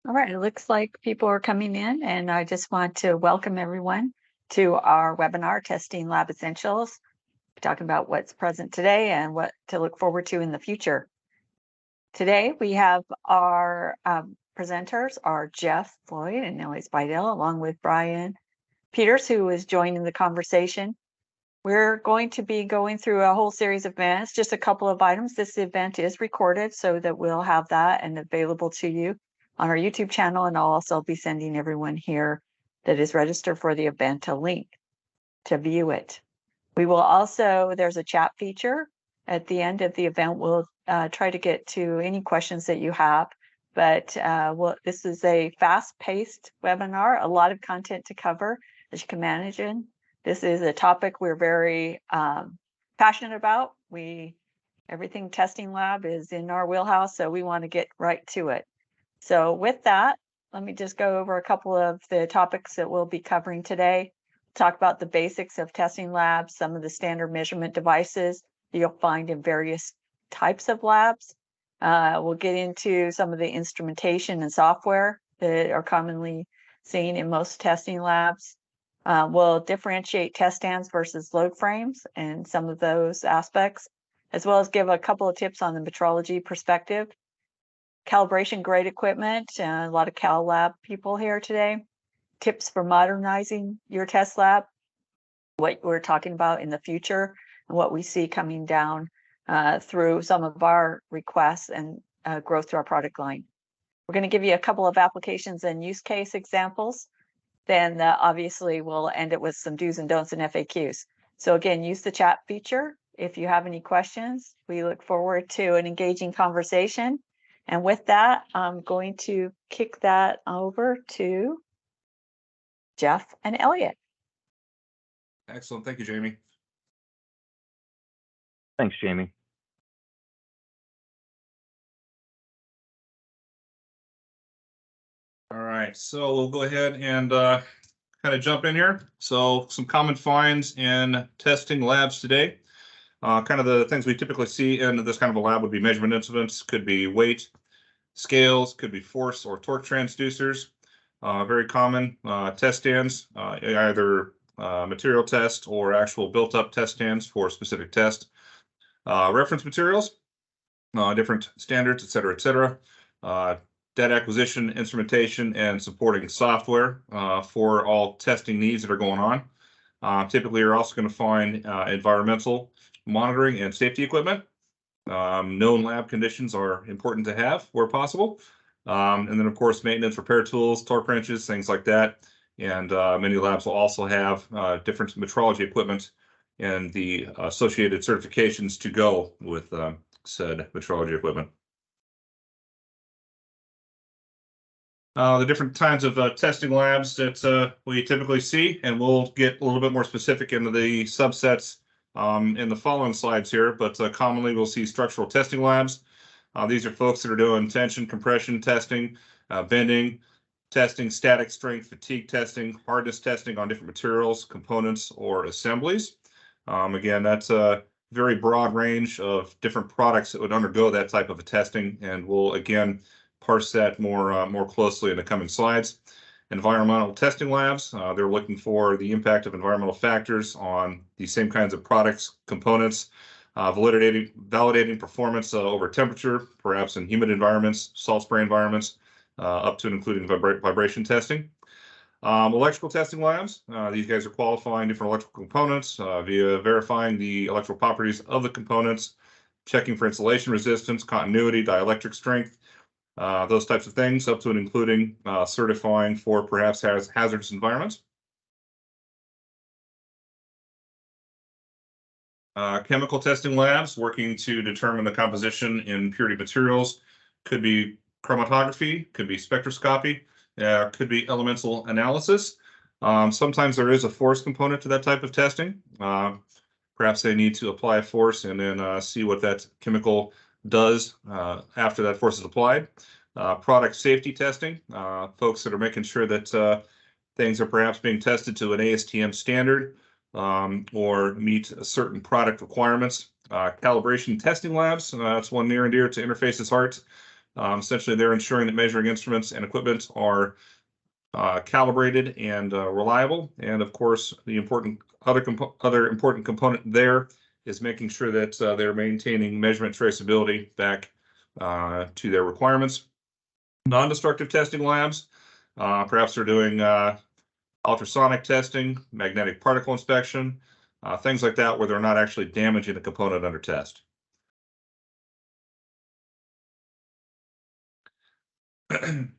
All right, it looks like people are coming in, and I just want to welcome everyone to our webinar, Testing Lab Essentials, talking about what's present today and what to look forward to in the future. Today, we have our presenters are Jeff Floyd and Nellie Spidell, along with Brian Peters, who is joining the conversation. We're going to be going through a whole series of events, just a couple of items. This event is recorded so that we'll have that and available to you on our YouTube channel, and I'll also be sending everyone here that is registered for the event a link to view it. We will also, there's a chat feature at the end of the event. We'll try to get to any questions that you have, but this is a fast-paced webinar, a lot of content to cover, as you can imagine. This is a topic we're very passionate about. Everything testing lab is in our wheelhouse, so we want to get right to it. So with that, let me just go over a couple of the topics that we'll be covering today. Talk about the basics of testing labs, some of the standard measurement devices you'll find in various types of labs. We'll get into some of the instrumentation and software that are commonly seen in most testing labs. We'll differentiate test stands versus load frames and some of those aspects, as well as give a couple of tips on the metrology perspective. Calibration grade equipment, a lot of Cal Lab people here today. Tips for modernizing your test lab, what we're talking about in the future, and what we see coming down through some of our requests and growth to our product line. We're going to give you a couple of applications and use case examples. Then obviously we'll end it with some do's and don'ts and FAQs. So again, use the chat feature if you have any questions. We look forward to an engaging conversation. And with that, I'm going to kick that over to Jeff and Elliot. Excellent. Thank you, Jamie. Thanks, Jamie. All right, so we'll go ahead and kind of jump in here. So some common finds in testing labs today. Kind of the things we typically see in this kind of a lab would be measurement instruments, could be weight, scales, could be force or torque transducers. Very common test stands, either material test or actual built-up test stands for specific test. Reference materials, different standards, et cetera, et cetera. Data acquisition, instrumentation, and supporting software for all testing needs that are going on. Typically, you're also going to find environmental monitoring and safety equipment. Known lab conditions are important to have where possible. And then, of course, maintenance, repair tools, torque wrenches, things like that. And many labs will also have different metrology equipment and the associated certifications to go with said metrology equipment. The different kinds of testing labs that we typically see, and we'll get a little bit more specific into the subsets in the following slides here, but commonly we'll see structural testing labs. These are folks that are doing tension, compression testing, bending testing, static strength, fatigue testing, hardness testing on different materials, components, or assemblies. Again, that's a very broad range of different products that would undergo that type of a testing, and we'll again parse that more closely in the coming slides. Environmental testing labs, they're looking for the impact of environmental factors on the same kinds of products, components, validating performance over temperature, perhaps in humid environments, salt spray environments, up to and including vibration testing. Electrical testing labs, these guys are qualifying different electrical components via verifying the electrical properties of the components, checking for insulation resistance, continuity, dielectric strength, those types of things, up to and including certifying for perhaps hazardous environments. Chemical testing labs working to determine the composition in purity materials, could be chromatography, could be spectroscopy, could be elemental analysis. Sometimes there is a force component to that type of testing. Perhaps they need to apply a force and then see what that chemical does after that force is applied. Product safety testing, folks that are making sure that things are perhaps being tested to an ASTM standard or meet certain product requirements. Calibration testing labs, that's one near and dear to Interface's heart. Essentially, they're ensuring that measuring instruments and equipment are calibrated and reliable. And of course, the other important component there is making sure that they're maintaining measurement traceability back to their requirements. Non-destructive testing labs, perhaps they're doing ultrasonic testing, magnetic particle inspection, things like that, where they're not actually damaging the component under test.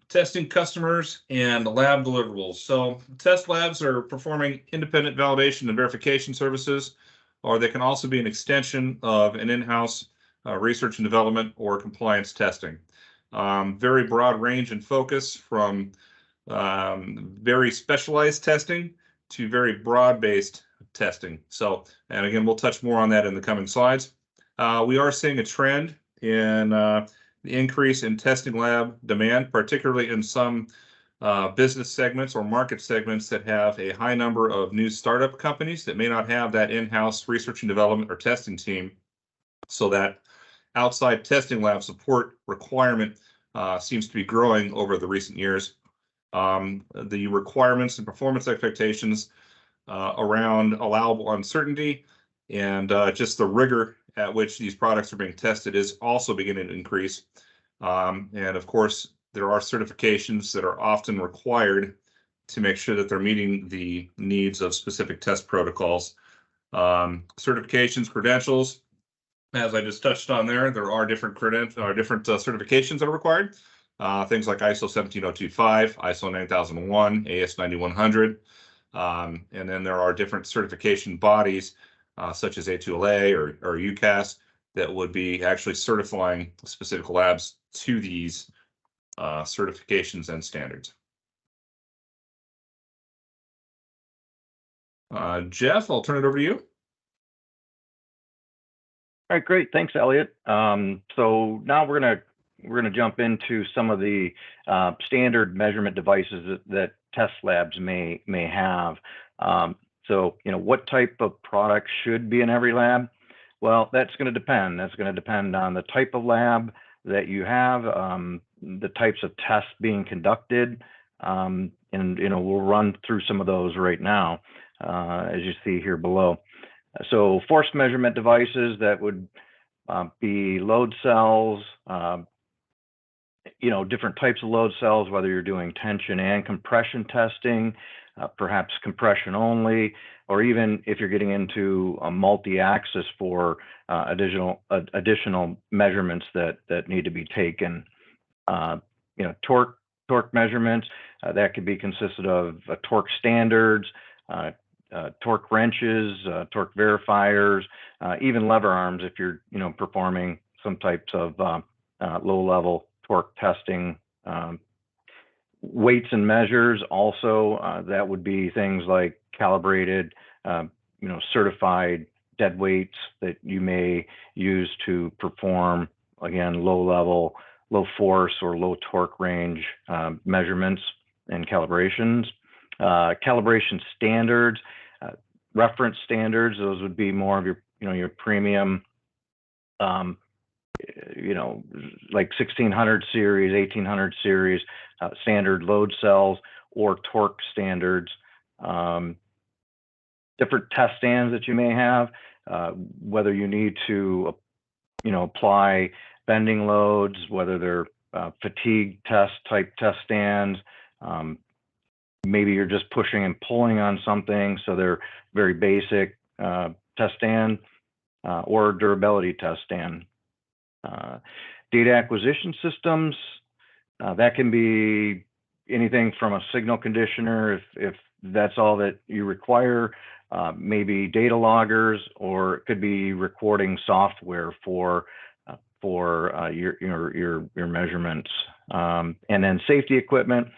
Testing customers and lab deliverables. So test labs are performing independent validation and verification services, or they can also be an extension of an in-house research and development or compliance testing. Very broad range and focus, from very specialized testing to very broad-based testing. So, and again, we'll touch more on that in the coming slides. We are seeing a trend in the increase in testing lab demand, particularly in some business segments or market segments that have a high number of new startup companies that may not have that in-house research and development or testing team. So that outside testing lab support requirement seems to be growing over the recent years. The requirements and performance expectations around allowable uncertainty and just the rigor at which these products are being tested is also beginning to increase. And of course, there are certifications that are often required to make sure that they're meeting the needs of specific test protocols. Certifications, credentials, as I just touched on there are different certifications that are required. Things like ISO 17025, ISO 9001, AS 9100. And then there are different certification bodies such as A2LA or UCAS that would be actually certifying specific labs to these certifications and standards. Jeff, I'll turn it over to you. All right, great. Thanks, Elliot. So now we're gonna jump into some of the standard measurement devices that test labs may have. So, what type of product should be in every lab? Well, that's going to depend. That's going to depend on the type of lab that you have, the types of tests being conducted, and we'll run through some of those right now, as you see here below. So, force measurement devices, that would be load cells, different types of load cells, whether you're doing tension and compression testing, perhaps compression only, or even if you're getting into a multi-axis for additional measurements that need to be taken. Torque measurements, that could be consisted of torque standards, torque wrenches, torque verifiers, even lever arms if you're performing some types of low-level torque testing. Weights and measures also, that would be things like calibrated, certified dead weights that you may use to perform, again, low force or low torque range measurements and calibrations. Calibration standards, reference standards, those would be more of your premium, like 1600 series, 1800 series standard load cells, or torque standards. Different test stands that you may have, whether you need to apply bending loads, whether they're fatigue test type test stands. Maybe you're just pushing and pulling on something, so they're very basic test stand, or durability test stand. Data acquisition systems, that can be anything from a signal conditioner, if that's all that you require, maybe data loggers, or it could be recording software for your measurements. And then safety equipment,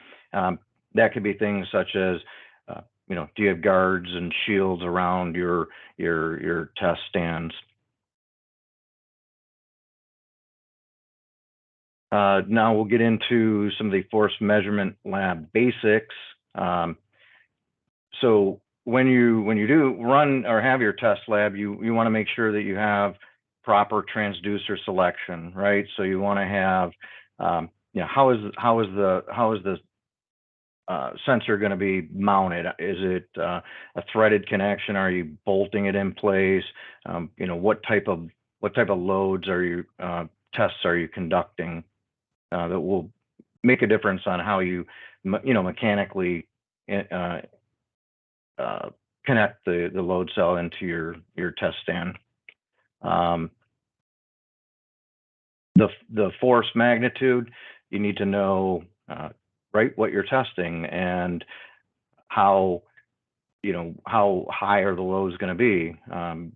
that could be things such as do you have guards and shields around your test stands? Now we'll get into some of the force measurement lab basics. So when you do run or have your test lab, you want to make sure that you have proper transducer selection, right? So you want to have You know, how is the sensor going to be mounted? Is it a threaded connection? Are you bolting it in place? You know, what type of loads are you tests are you conducting that will make a difference on how you mechanically connect the load cell into your test stand. The force magnitude, you need to know right what you're testing and how high are the loads going to be.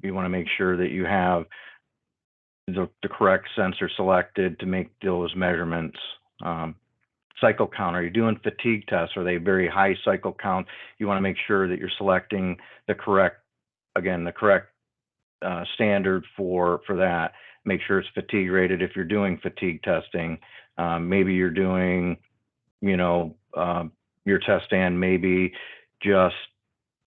You want to make sure that you have the correct sensor selected to make those measurements. Cycle count, are you doing fatigue tests? Are they very high cycle count? You want to make sure that you're selecting the correct standard for that. Make sure it's fatigue rated if you're doing fatigue testing. Maybe you're doing, your test stand maybe just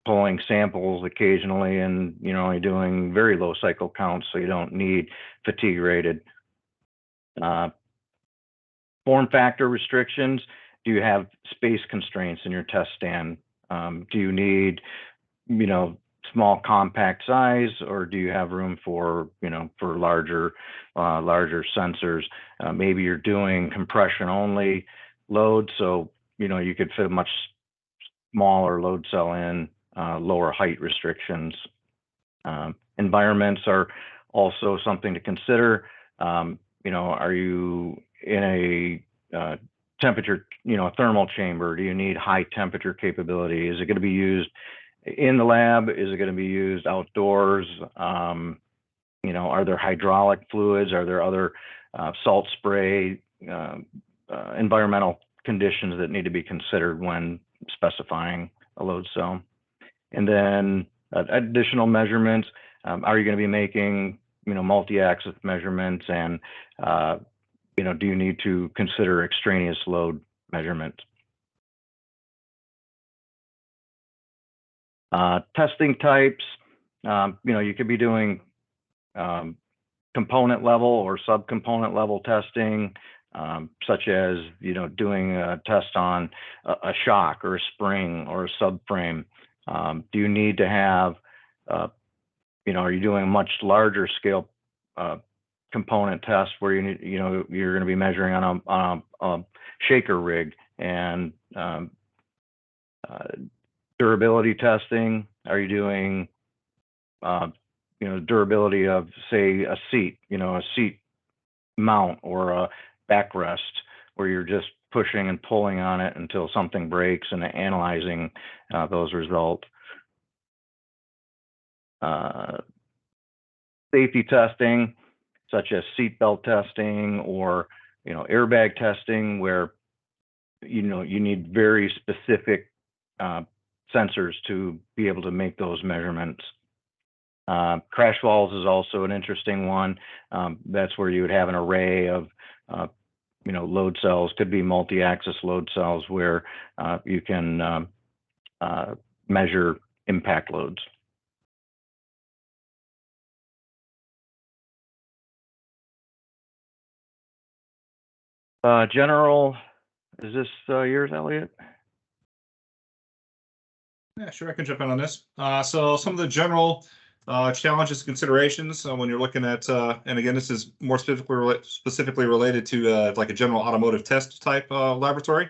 pulling samples occasionally and only doing very low cycle counts, so you don't need fatigue rated. Form factor restrictions. Do you have space constraints in your test stand? Do you need small compact size, or do you have room for larger sensors? Maybe you're doing compression only load, so you could fit a much smaller load cell in. Lower height restrictions. Environments are also something to consider. Are you in a temperature, a thermal chamber? Do you need high temperature capability? Is it going to be used in the lab? Is it going to be used outdoors? Are there hydraulic fluids? Are there other salt spray environmental conditions that need to be considered when specifying a load cell? And then additional measurements. Are you going to be making multi-axis measurements, and do you need to consider extraneous load measurements? Testing types. You could be doing component level or subcomponent level testing, such as doing a test on a shock or a spring or a subframe. Do you need to have, are you doing a much larger scale component test where you're going to be measuring on a shaker rig? And durability testing. Are you doing, durability of, say, a seat, a seat mount or a backrest, where you're just pushing and pulling on it until something breaks and analyzing those results. Safety testing, such as seatbelt testing or airbag testing, where you need very specific sensors to be able to make those measurements. Crash walls is also an interesting one. That's where you would have an array of load cells. Could be multi-axis load cells where you can measure impact loads. General, is this yours, Elliot? Yeah, sure, I can jump in on this. So some of the general challenges and considerations when you're looking at, and again, this is more specifically related to like a general automotive test type laboratory.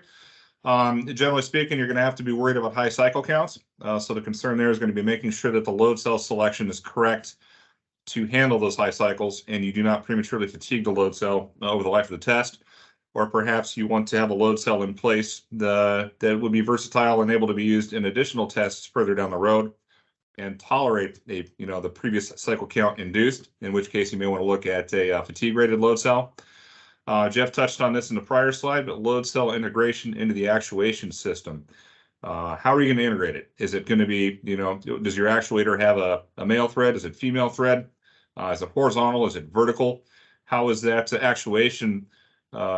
Generally speaking, you're going to have to be worried about high cycle counts. So the concern there is going to be making sure that the load cell selection is correct to handle those high cycles, and you do not prematurely fatigue the load cell over the life of the test. Or perhaps you want to have a load cell in place that would be versatile and able to be used in additional tests further down the road and tolerate the previous cycle count induced, in which case you may want to look at a fatigue rated load cell. Jeff touched on this in the prior slide, but load cell integration into the actuation system. How are you going to integrate it? Is it going to be, does your actuator have a male thread? Is it female thread? Is it horizontal? Is it vertical? How is that actuation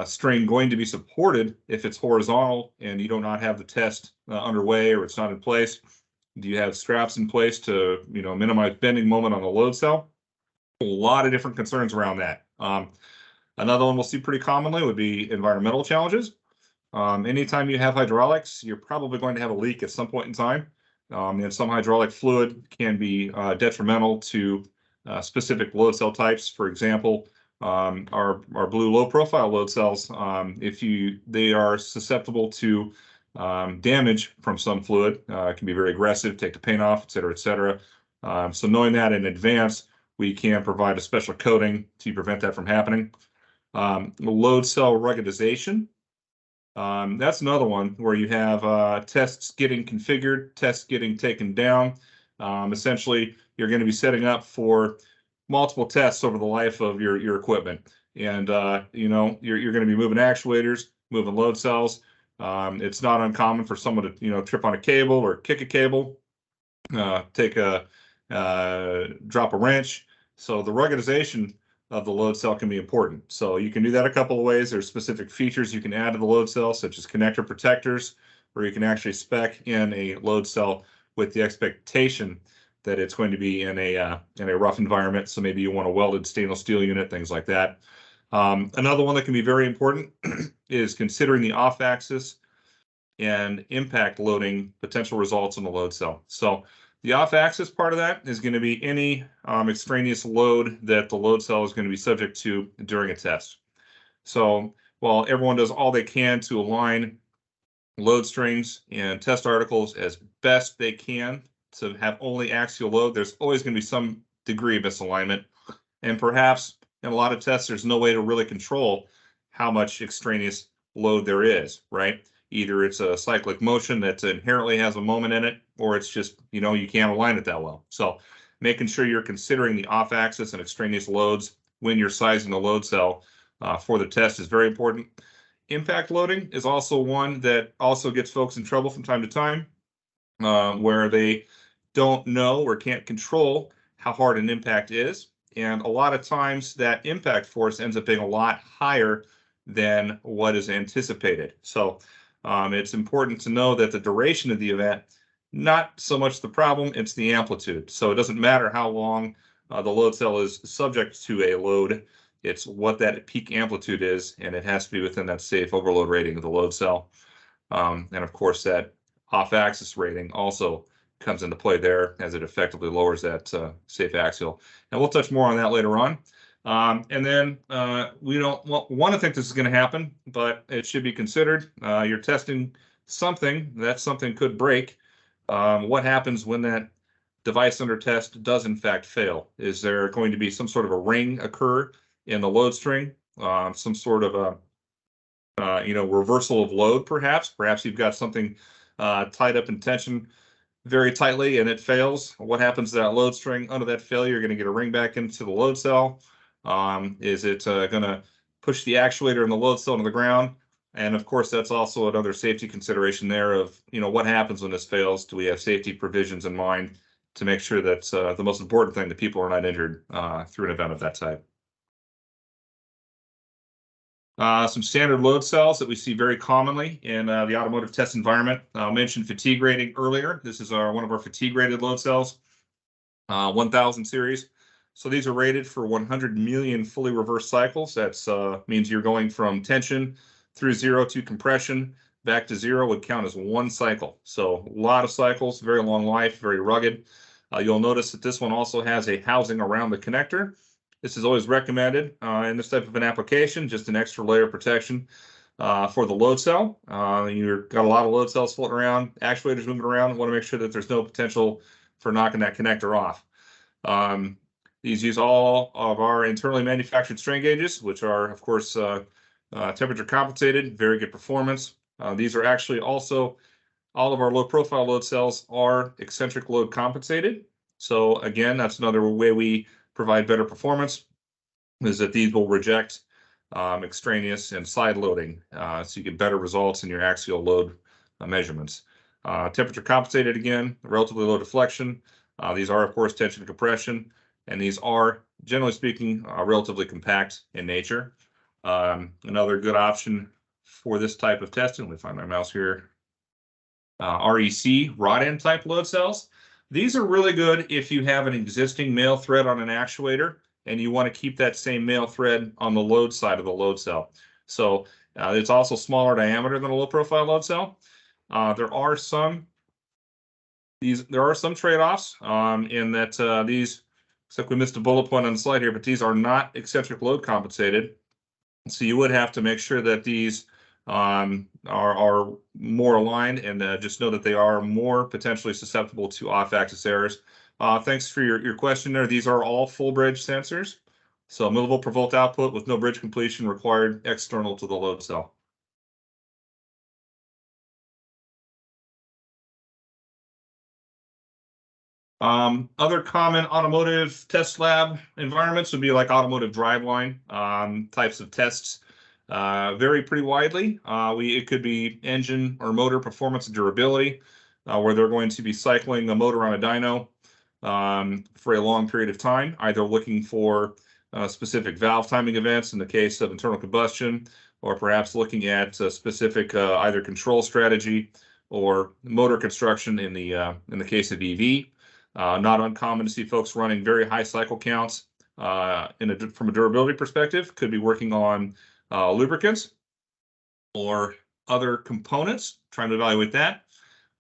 string going to be supported if it's horizontal and you do not have the test underway or it's not in place? Do you have straps in place to minimize bending moment on the load cell? A lot of different concerns around that. Another one we'll see pretty commonly would be environmental challenges. Anytime you have hydraulics, you're probably going to have a leak at some point in time. And some hydraulic fluid can be detrimental to specific load cell types. For example, our blue low profile load cells, they are susceptible to damage from some fluid. It can be very aggressive, take the paint off, et cetera, et cetera. So knowing that in advance, we can provide a special coating to prevent that from happening. Load cell ruggedization. That's another one where you have tests getting configured, tests getting taken down. Essentially, you're going to be setting up for multiple tests over the life of your equipment. And, you're going to be moving actuators, moving load cells. It's not uncommon for someone to, trip on a cable or kick a cable, drop a wrench. So the ruggedization of the load cell can be important. So you can do that a couple of ways. There's specific features you can add to the load cell, such as connector protectors, where you can actually spec in a load cell with the expectation that it's going to be in a rough environment. So maybe you want a welded stainless steel unit, things like that. Another one that can be very important is considering the off-axis and impact loading potential results in the load cell. So the off-axis part of that is going to be any extraneous load that the load cell is going to be subject to during a test. So while everyone does all they can to align load strings and test articles as best they can to have only axial load, there's always going to be some degree of misalignment. And perhaps in a lot of tests, there's no way to really control how much extraneous load there is, right? Either it's a cyclic motion that inherently has a moment in it, or it's just, you can't align it that well. So making sure you're considering the off-axis and extraneous loads when you're sizing the load cell for the test is very important. Impact loading is also one that also gets folks in trouble from time to time, where they don't know or can't control how hard an impact is. And a lot of times that impact force ends up being a lot higher than what is anticipated. So it's important to know that the duration of the event, not so much the problem, it's the amplitude. So it doesn't matter how long the load cell is subject to a load, it's what that peak amplitude is, and it has to be within that safe overload rating of the load cell. And of course, that off-axis rating also comes into play there, as it effectively lowers that safe axial. And we'll touch more on that later on. And then we don't want to think this is going to happen, but it should be considered. You're testing something, that something could break. What happens when that device under test does in fact fail? Is there going to be some sort of a ring occur in the load string? Some sort of a reversal of load, perhaps? Perhaps you've got something tied up in tension very tightly and it fails. What happens to that load string under that failure? You're going to get a ring back into the load cell. Is it going to push the actuator in the load cell to the ground? And of course, that's also another safety consideration there of, what happens when this fails? Do we have safety provisions in mind to make sure that the most important thing, that people are not injured through an event of that type? Some standard load cells that we see very commonly in the automotive test environment. I mentioned fatigue rating earlier. This is one of our fatigue rated load cells, 1000 series. So these are rated for 100 million fully reversed cycles. That's means you're going from tension through zero to compression back to zero would count as one cycle. So a lot of cycles, very long life, very rugged. You'll notice that this one also has a housing around the connector. This is always recommended in this type of an application, just an extra layer of protection for the load cell. You've got a lot of load cells floating around, actuators moving around. Want to make sure that there's no potential for knocking that connector off. These use all of our internally manufactured strain gauges, which are, of course, temperature compensated, very good performance. These are actually also, all of our low profile load cells are eccentric load compensated. So again, that's another way we provide better performance, is that these will reject extraneous and side loading, so you get better results in your axial load measurements. Temperature compensated, again, relatively low deflection. These are, of course, tension and compression, and these are, generally speaking, relatively compact in nature. Another good option for this type of testing, let me find my mouse here, REC, rod end type load cells. These are really good if you have an existing male thread on an actuator and you want to keep that same male thread on the load side of the load cell. So it's also smaller diameter than a low profile load cell. There are some trade-offs in that these, except we missed a bullet point on the slide here, but these are not eccentric load compensated. So you would have to make sure that these are more aligned, and just know that they are more potentially susceptible to off-axis errors. Thanks for your question there. These are all full bridge sensors. So millivolt per volt output with no bridge completion required external to the load cell. Other common automotive test lab environments would be like automotive driveline types of tests. Vary pretty widely. It could be engine or motor performance and durability, where they're going to be cycling a motor on a dyno for a long period of time, either looking for specific valve timing events in the case of internal combustion, or perhaps looking at specific either control strategy or motor construction in the case of EV. Not uncommon to see folks running very high cycle counts from a durability perspective. Could be working on lubricants or other components, trying to evaluate that.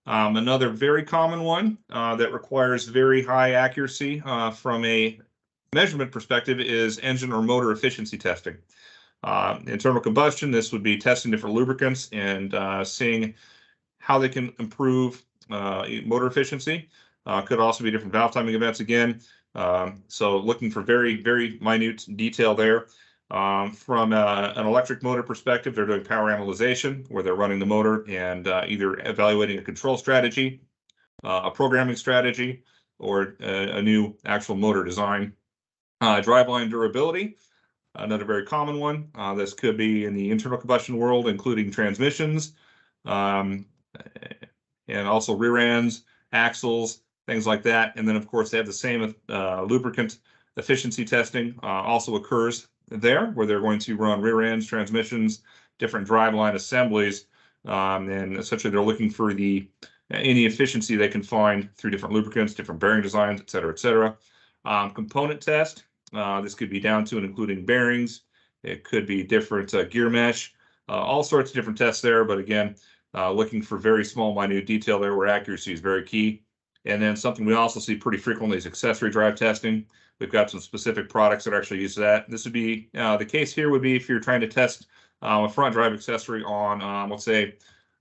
Another very common one that requires very high accuracy from a measurement perspective is engine or motor efficiency testing. Internal combustion, this would be testing different lubricants and seeing how they can improve motor efficiency. Could also be different valve timing events again. So looking for very, very minute detail there. From an electric motor perspective, they're doing power analyzation, where they're running the motor and either evaluating a control strategy, a programming strategy, or a new actual motor design. Driveline durability, another very common one. This could be in the internal combustion world, including transmissions, and also rear ends, axles, things like that. And then, of course, they have the same lubricant efficiency testing also occurs there, where they're going to run rear ends, transmissions, different driveline assemblies, and essentially they're looking for any efficiency they can find through different lubricants, different bearing designs, et cetera, et cetera. Component test, this could be down to and including bearings. It could be different gear mesh, all sorts of different tests there. But again, looking for very small, minute detail there where accuracy is very key. And then something we also see pretty frequently is accessory drive testing. We've got some specific products that actually use that. This would be the case here would be if you're trying to test a front drive accessory on, let's say,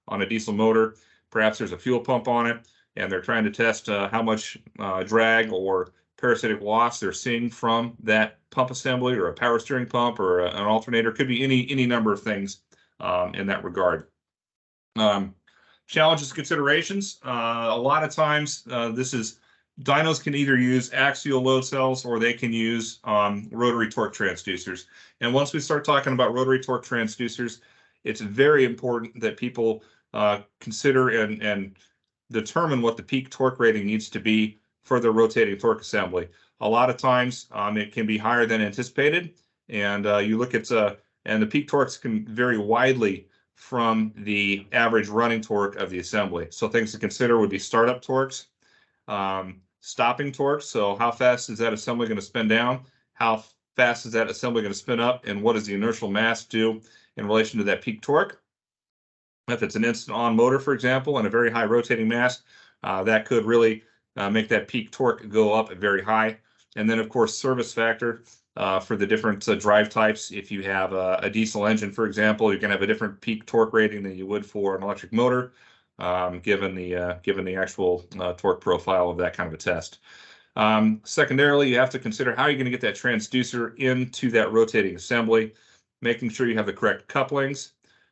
on a diesel motor. Perhaps there's a fuel pump on it, and they're trying to test how much drag or parasitic loss they're seeing from that pump assembly, or a power steering pump, or an alternator. Could be any number of things in that regard. Challenges, considerations. A lot of times, dynos can either use axial load cells or they can use rotary torque transducers. And once we start talking about rotary torque transducers, it's very important that people consider and determine what the peak torque rating needs to be for the rotating torque assembly. A lot of times it can be higher than anticipated, and you look at and the peak torques can vary widely from the average running torque of the assembly. So things to consider would be startup torques, stopping torques. So how fast is that assembly going to spin down? How fast is that assembly going to spin up? And what does the inertial mass do in relation to that peak torque? If it's an instant on motor, for example, and a very high rotating mass, that could really make that peak torque go up very high. And then, of course, service factor for the different drive types. If you have a diesel engine, for example, you can have a different peak torque rating than you would for an electric motor, given the actual torque profile of that kind of a test. Secondarily, you have to consider how you're going to get that transducer into that rotating assembly, making sure you have the correct couplings.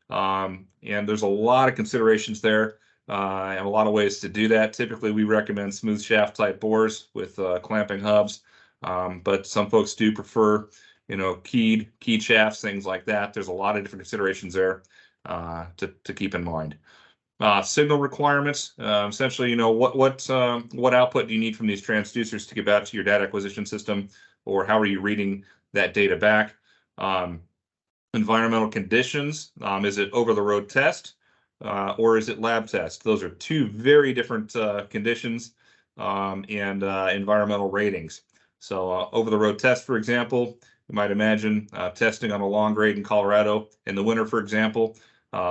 And there's a lot of considerations there and a lot of ways to do that. Typically, we recommend smooth shaft type bores with clamping hubs. But some folks do prefer, keyed shafts, things like that. There's a lot of different considerations there to keep in mind. Signal requirements, essentially, what output do you need from these transducers to get back to your data acquisition system, or how are you reading that data back? Environmental conditions, is it over the road test or is it lab test? Those are two very different conditions and environmental ratings. So over the road test, for example, you might imagine testing on a long grade in Colorado in the winter, for example,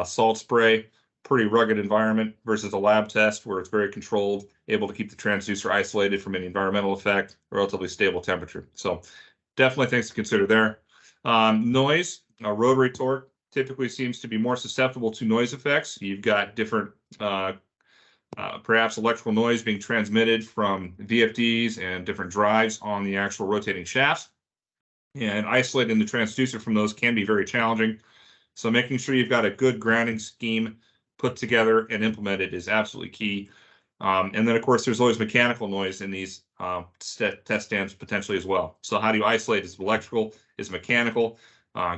salt spray, pretty rugged environment versus a lab test where it's very controlled, able to keep the transducer isolated from any environmental effect, relatively stable temperature. So definitely things to consider there. Noise, rotary torque typically seems to be more susceptible to noise effects. You've got different perhaps electrical noise being transmitted from VFDs and different drives on the actual rotating shafts. And isolating the transducer from those can be very challenging. So making sure you've got a good grounding scheme put together and implemented is absolutely key. And then, of course, there's always mechanical noise in these test stands potentially as well. So how do you isolate? Is it electrical? Is it mechanical?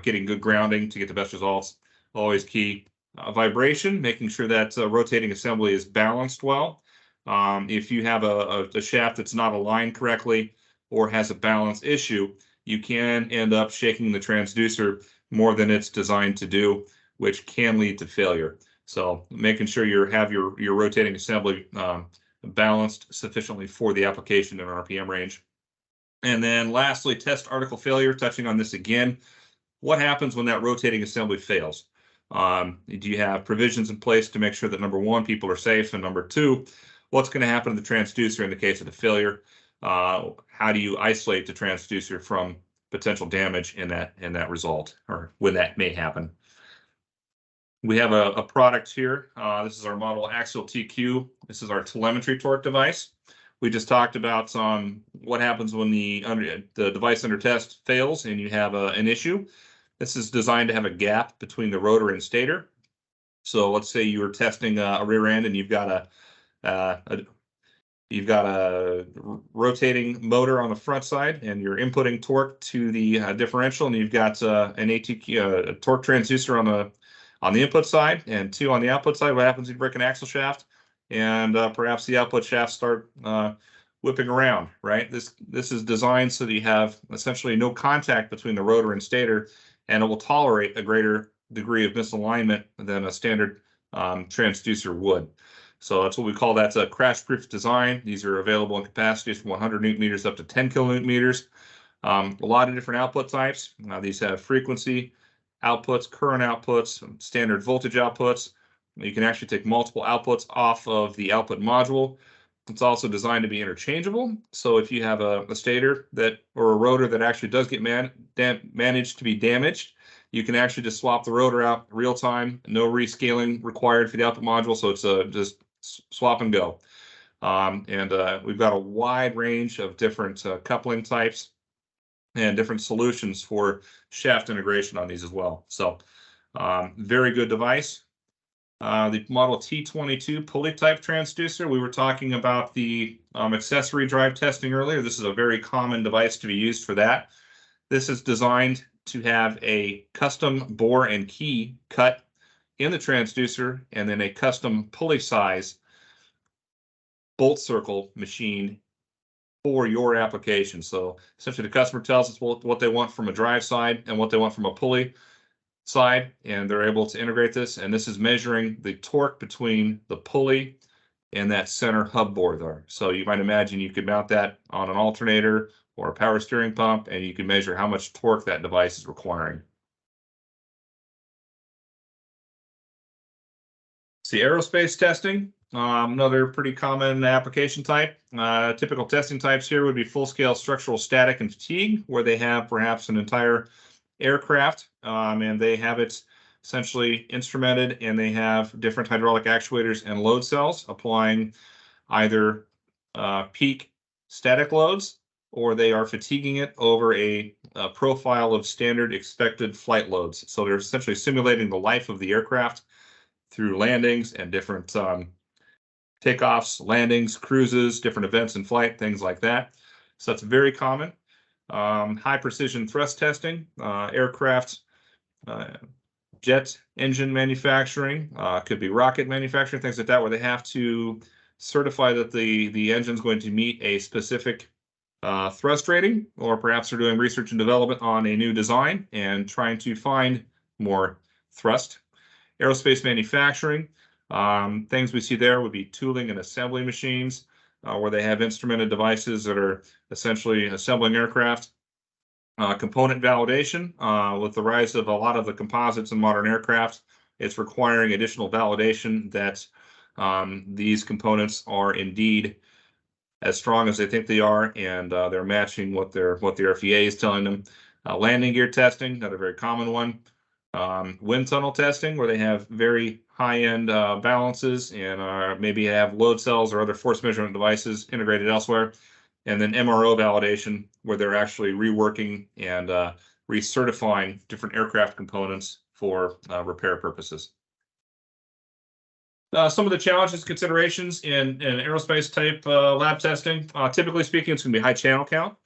Getting good grounding to get the best results, always key. Vibration, making sure that rotating assembly is balanced well. If you have a shaft that's not aligned correctly or has a balance issue, you can end up shaking the transducer more than it's designed to do, which can lead to failure. So making sure you have your rotating assembly balanced sufficiently for the application in RPM range. And then lastly, test article failure, touching on this again. What happens when that rotating assembly fails? Do you have provisions in place to make sure that, number one, people are safe, and number two, what's going to happen to the transducer in the case of the failure? How do you isolate the transducer from potential damage in that result, or when that may happen? We have a product here. This is our model Axial TQ. This is our telemetry torque device. We just talked about what happens when the device under test fails and you have an issue. This is designed to have a gap between the rotor and stator. So let's say you were testing a rear end and you've got a rotating motor on the front side, and you're inputting torque to the differential, and you've got an ATQ, a torque transducer on the input side and two on the output side. What happens if you break an axle shaft and perhaps the output shafts start whipping around, right? This is designed so that you have essentially no contact between the rotor and stator, and it will tolerate a greater degree of misalignment than a standard transducer would. So that's what we call that's a crash-proof design. These are available in capacities from 100 newton meters up to 10 kilonewton meters. A lot of different output types. These have frequency outputs, current outputs, standard voltage outputs. You can actually take multiple outputs off of the output module. It's also designed to be interchangeable. So if you have a stator or a rotor that actually does get managed to be damaged, you can actually just swap the rotor out real time, no rescaling required for the output module. So it's just swap and go. We've got a wide range of different coupling types and different solutions for shaft integration on these as well. So very good device. The Model T22 pulley type transducer. We were talking about the accessory drive testing earlier. This is a very common device to be used for that. This is designed to have a custom bore and key cut in the transducer, and then a custom pulley size bolt circle machine for your application. So essentially the customer tells us what they want from a drive side and what they want from a pulley side, and they're able to integrate this. And this is measuring the torque between the pulley and that center hub bore there. So you might imagine you could mount that on an alternator or a power steering pump, and you can measure how much torque that device is requiring. See, aerospace testing, another pretty common application type. Typical testing types here would be full-scale structural static and fatigue, where they have perhaps an entire aircraft, and they have it essentially instrumented, and they have different hydraulic actuators and load cells applying either peak static loads, or they are fatiguing it over a profile of standard expected flight loads. So they're essentially simulating the life of the aircraft through landings and different takeoffs, landings, cruises, different events in flight, things like that. So that's very common. High precision thrust testing, aircraft, jet engine manufacturing, could be rocket manufacturing, things like that, where they have to certify that the engine is going to meet a specific thrust rating, or perhaps they're doing research and development on a new design and trying to find more thrust. Aerospace manufacturing, things we see there would be tooling and assembly machines. where they have instrumented devices that are essentially assembling aircraft. Component validation, with the rise of a lot of the composites in modern aircraft, it's requiring additional validation that these components are indeed as strong as they think they are, and they're matching what the FAA is telling them. Landing gear testing, another very common one. Wind tunnel testing, where they have very high-end balances and maybe have load cells or other force measurement devices integrated elsewhere. And then MRO validation, where they're actually reworking and recertifying different aircraft components for repair purposes. Some of the challenges, considerations in aerospace type lab testing, typically speaking, it's going to be high channel count.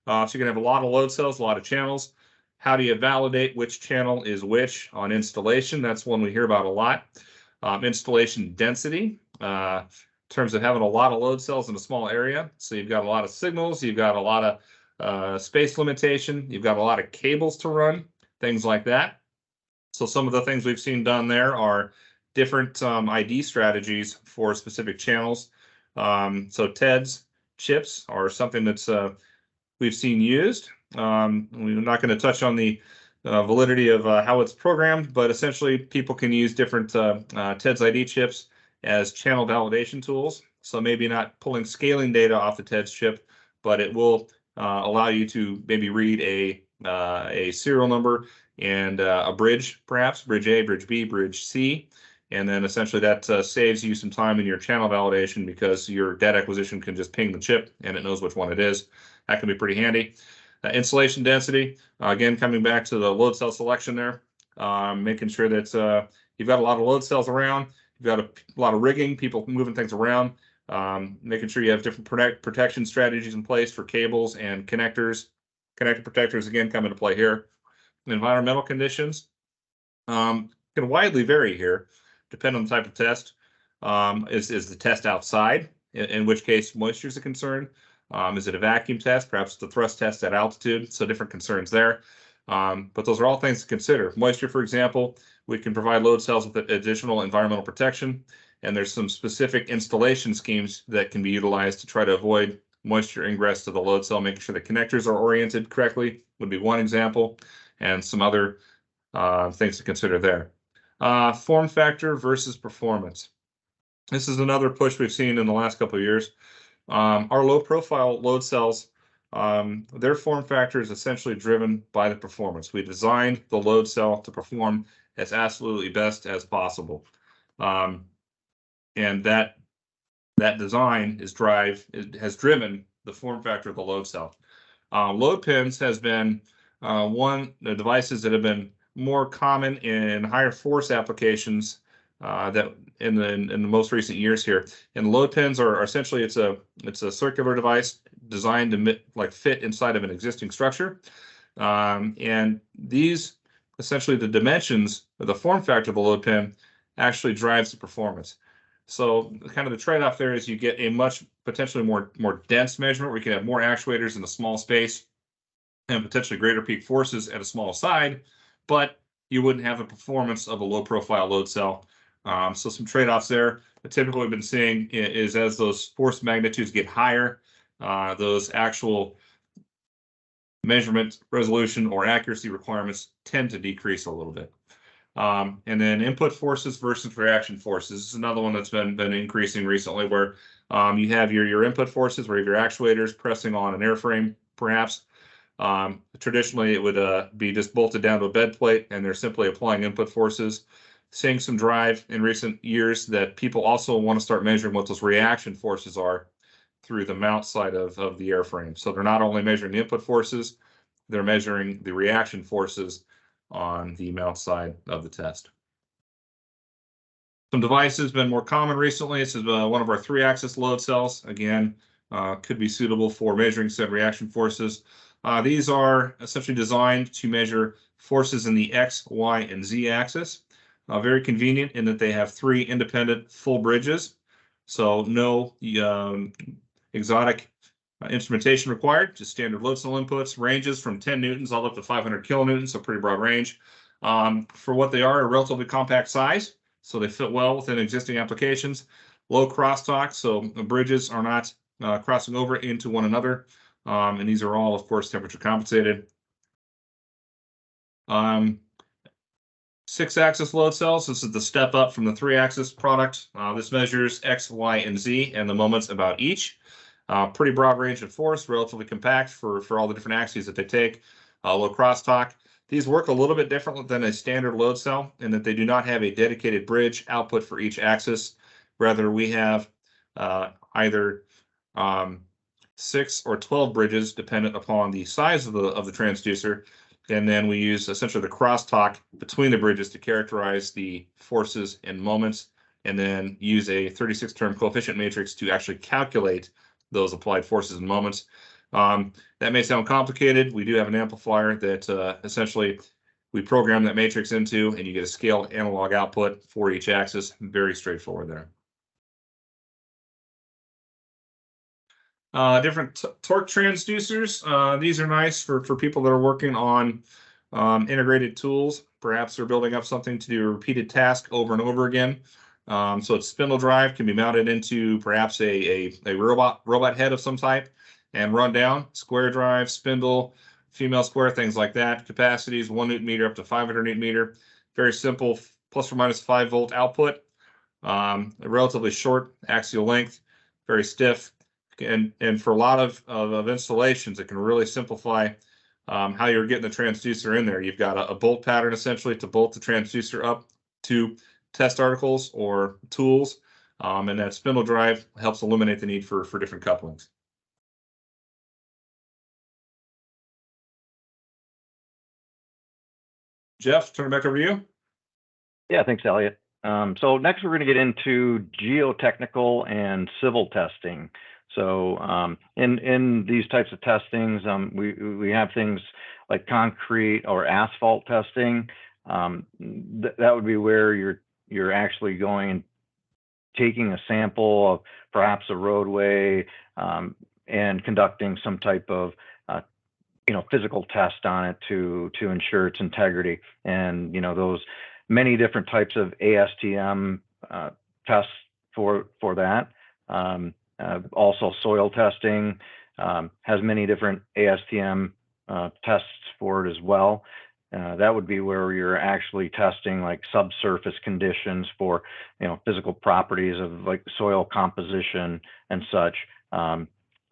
So you're going to have a lot of load cells, a lot of channels. How do you validate which channel is which on installation? That's one we hear about a lot. Installation density, in terms of having a lot of load cells in a small area. So you've got a lot of signals, you've got a lot of space limitation, you've got a lot of cables to run, things like that. So some of the things we've seen done there are different ID strategies for specific channels. So TEDS chips are something that's we've seen used. We're not going to touch on the validity of how it's programmed, but essentially people can use different TEDS ID chips as channel validation tools. So maybe not pulling scaling data off the TEDS chip, but it will allow you to maybe read a serial number and a bridge, perhaps bridge A, bridge B, bridge C. And then essentially that saves you some time in your channel validation because your data acquisition can just ping the chip and it knows which one it is. That can be pretty handy. Installation density, again, coming back to the load cell selection there, making sure that you've got a lot of load cells around, you've got a lot of rigging, people moving things around, making sure you have different protection strategies in place for cables and connectors. Connector protectors, again, come into play here. Environmental conditions can widely vary here, depending on the type of test. Is the test outside, in which case moisture is a concern? Is it a vacuum test? Perhaps the thrust test at altitude. So different concerns there. But those are all things to consider. Moisture, for example, we can provide load cells with additional environmental protection. And there's some specific installation schemes that can be utilized to try to avoid moisture ingress to the load cell, making sure the connectors are oriented correctly would be one example, and some other things to consider there. Form factor versus performance. This is another push we've seen in the last couple of years. Our low profile load cells, their form factor is essentially driven by the performance. We designed the load cell to perform as absolutely best as possible. And that design has driven the form factor of the load cell. Load pins has been one of the devices that have been more common in higher force applications that in the most recent years here. And load pins are essentially it's a circular device designed to fit inside of an existing structure. And these essentially the dimensions of the form factor of the load pin actually drives the performance. So kind of the trade-off there is you get a much potentially more dense measurement where you can have more actuators in a small space and potentially greater peak forces at a small side, but you wouldn't have the performance of a low profile load cell. So some trade-offs there. But typically we've been seeing is as those force magnitudes get higher, those actual measurement resolution or accuracy requirements tend to decrease a little bit. And then input forces versus reaction forces. This is another one that's been increasing recently, where you have your input forces, where you have your actuators pressing on an airframe, perhaps. Traditionally, it would be just bolted down to a bed plate, and they're simply applying input forces. Seeing some drive in recent years that people also want to start measuring what those reaction forces are through the mount side of the airframe. So they're not only measuring the input forces, they're measuring the reaction forces on the mount side of the test. Some devices been more common recently. This is one of our 3-axis load cells. Again, could be suitable for measuring said reaction forces. These are essentially designed to measure forces in the X, Y, and Z axis. Very convenient in that they have 3 independent full bridges. So no exotic instrumentation required, just standard load cell inputs, ranges from 10 newtons all up to 500 kilonewtons, so pretty broad range. For what they are, a relatively compact size, so they fit well within existing applications. low crosstalk, so the bridges are not crossing over into one another. And these are all, of course, temperature compensated. 6-axis load cells. This is the step up from the 3-axis product. This measures X, Y, and Z and the moments about each. Pretty broad range of force, relatively compact for all the different axes that they take. Low crosstalk. These work a little bit differently than a standard load cell in that they do not have a dedicated bridge output for each axis. Rather, we have either 6 or 12 bridges dependent upon the size of the transducer. And then we use essentially the crosstalk between the bridges to characterize the forces and moments, and then use a 36-term coefficient matrix to actually calculate those applied forces and moments. That may sound complicated. We do have an amplifier that essentially we program that matrix into, and you get a scaled analog output for each axis. Very straightforward there. Different torque transducers. These are nice for people that are working on integrated tools. Perhaps they're building up something to do a repeated task over and over again. So its spindle drive can be mounted into perhaps a robot head of some type and run down. Square drive, spindle, female square, things like that. Capacities 1 Newton meter up to 500 Newton meter. Very simple, plus or minus 5-volt output. A relatively short axial length, very stiff. And for a lot of installations, it can really simplify how you're getting the transducer in there. You've got a bolt pattern essentially to bolt the transducer up to test articles or tools, and that spindle drive helps eliminate the need for different couplings. Jeff, turn it back over to you. Yeah, thanks, Elliot. So next we're going to get into geotechnical and civil testing. So in these types of testings, we have things like concrete or asphalt testing. That would be where you're actually going and taking a sample of perhaps a roadway and conducting some type of physical test on it to ensure its integrity. And those many different types of ASTM tests for that. Also, soil testing has many different ASTM tests for it as well. That would be where you're actually testing like subsurface conditions for physical properties of like soil composition and such,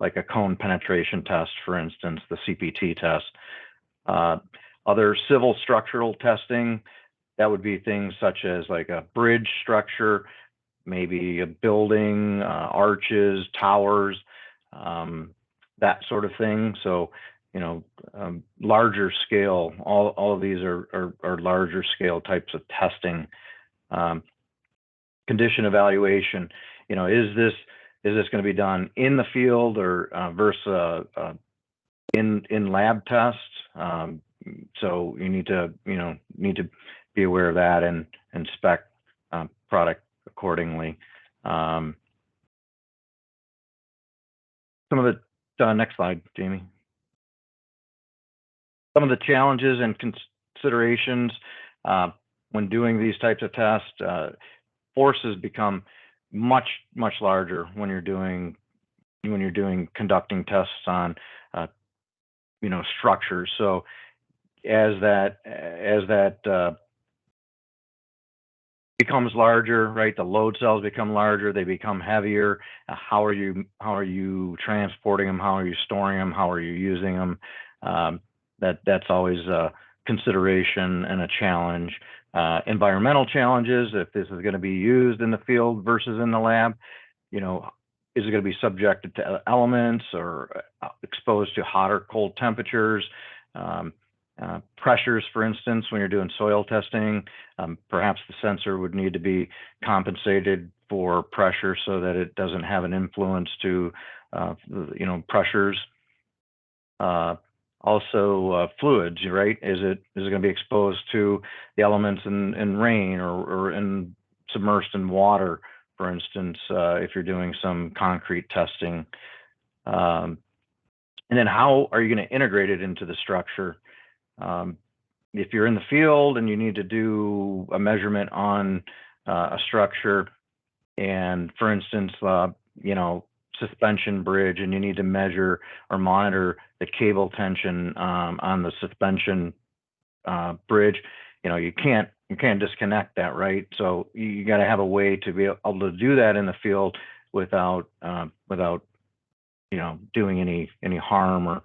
like a cone penetration test, for instance, the CPT test. Other civil structural testing, that would be things such as like a bridge structure, maybe a building, arches, towers, that sort of thing. So, larger scale, all of these are larger scale types of testing. Condition evaluation, is this going to be done in the field or versus in lab tests? So you need to be aware of that and spec product accordingly. Some of the next slide, Jamie. Some of the challenges and considerations when doing these types of tests, forces become much larger when you're doing conducting tests on structures. So as that becomes larger, right? The load cells become larger, they become heavier. How are you transporting them? How are you storing them? How are you using them? That's always a consideration and a challenge. Environmental challenges, if this is going to be used in the field versus in the lab, is it going to be subjected to elements or exposed to hot or cold temperatures? Pressures, for instance, when you're doing soil testing, perhaps the sensor would need to be compensated for pressure so that it doesn't have an influence to, pressures. Also, fluids, right? Is it going to be exposed to the elements in rain or in submersed in water, for instance, if you're doing some concrete testing? And then how are you going to integrate it into the structure? If you're in the field and you need to do a measurement on a structure, and for instance, you know, suspension bridge, and you need to measure or monitor the cable tension on the suspension bridge, you know, you can't disconnect that, right? So you got to have a way to be able to do that in the field without you know, doing any harm or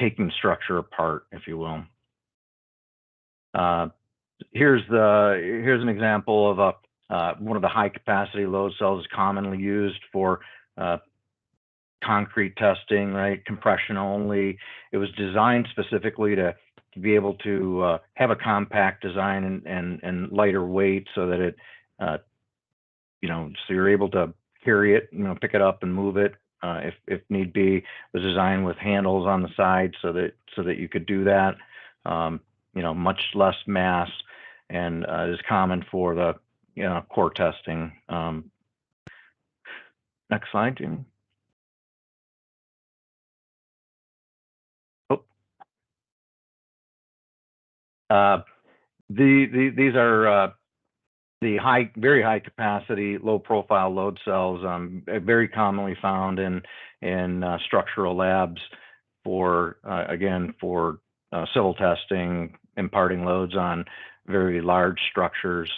taking structure apart, if you will. Here's an example of one of the high capacity load cells commonly used for concrete testing, right? Compression only. It was designed specifically to be able to have a compact design and lighter weight, so that it, you know, so you're able to carry it, you know, pick it up and move it if need be. It was designed with handles on the side so that you could do that. You know, much less mass, and is common for the, you know, core testing. Next slide, Jamie. These are the very high capacity, low profile load cells, very commonly found in structural labs for again, for civil testing, imparting loads on very large structures.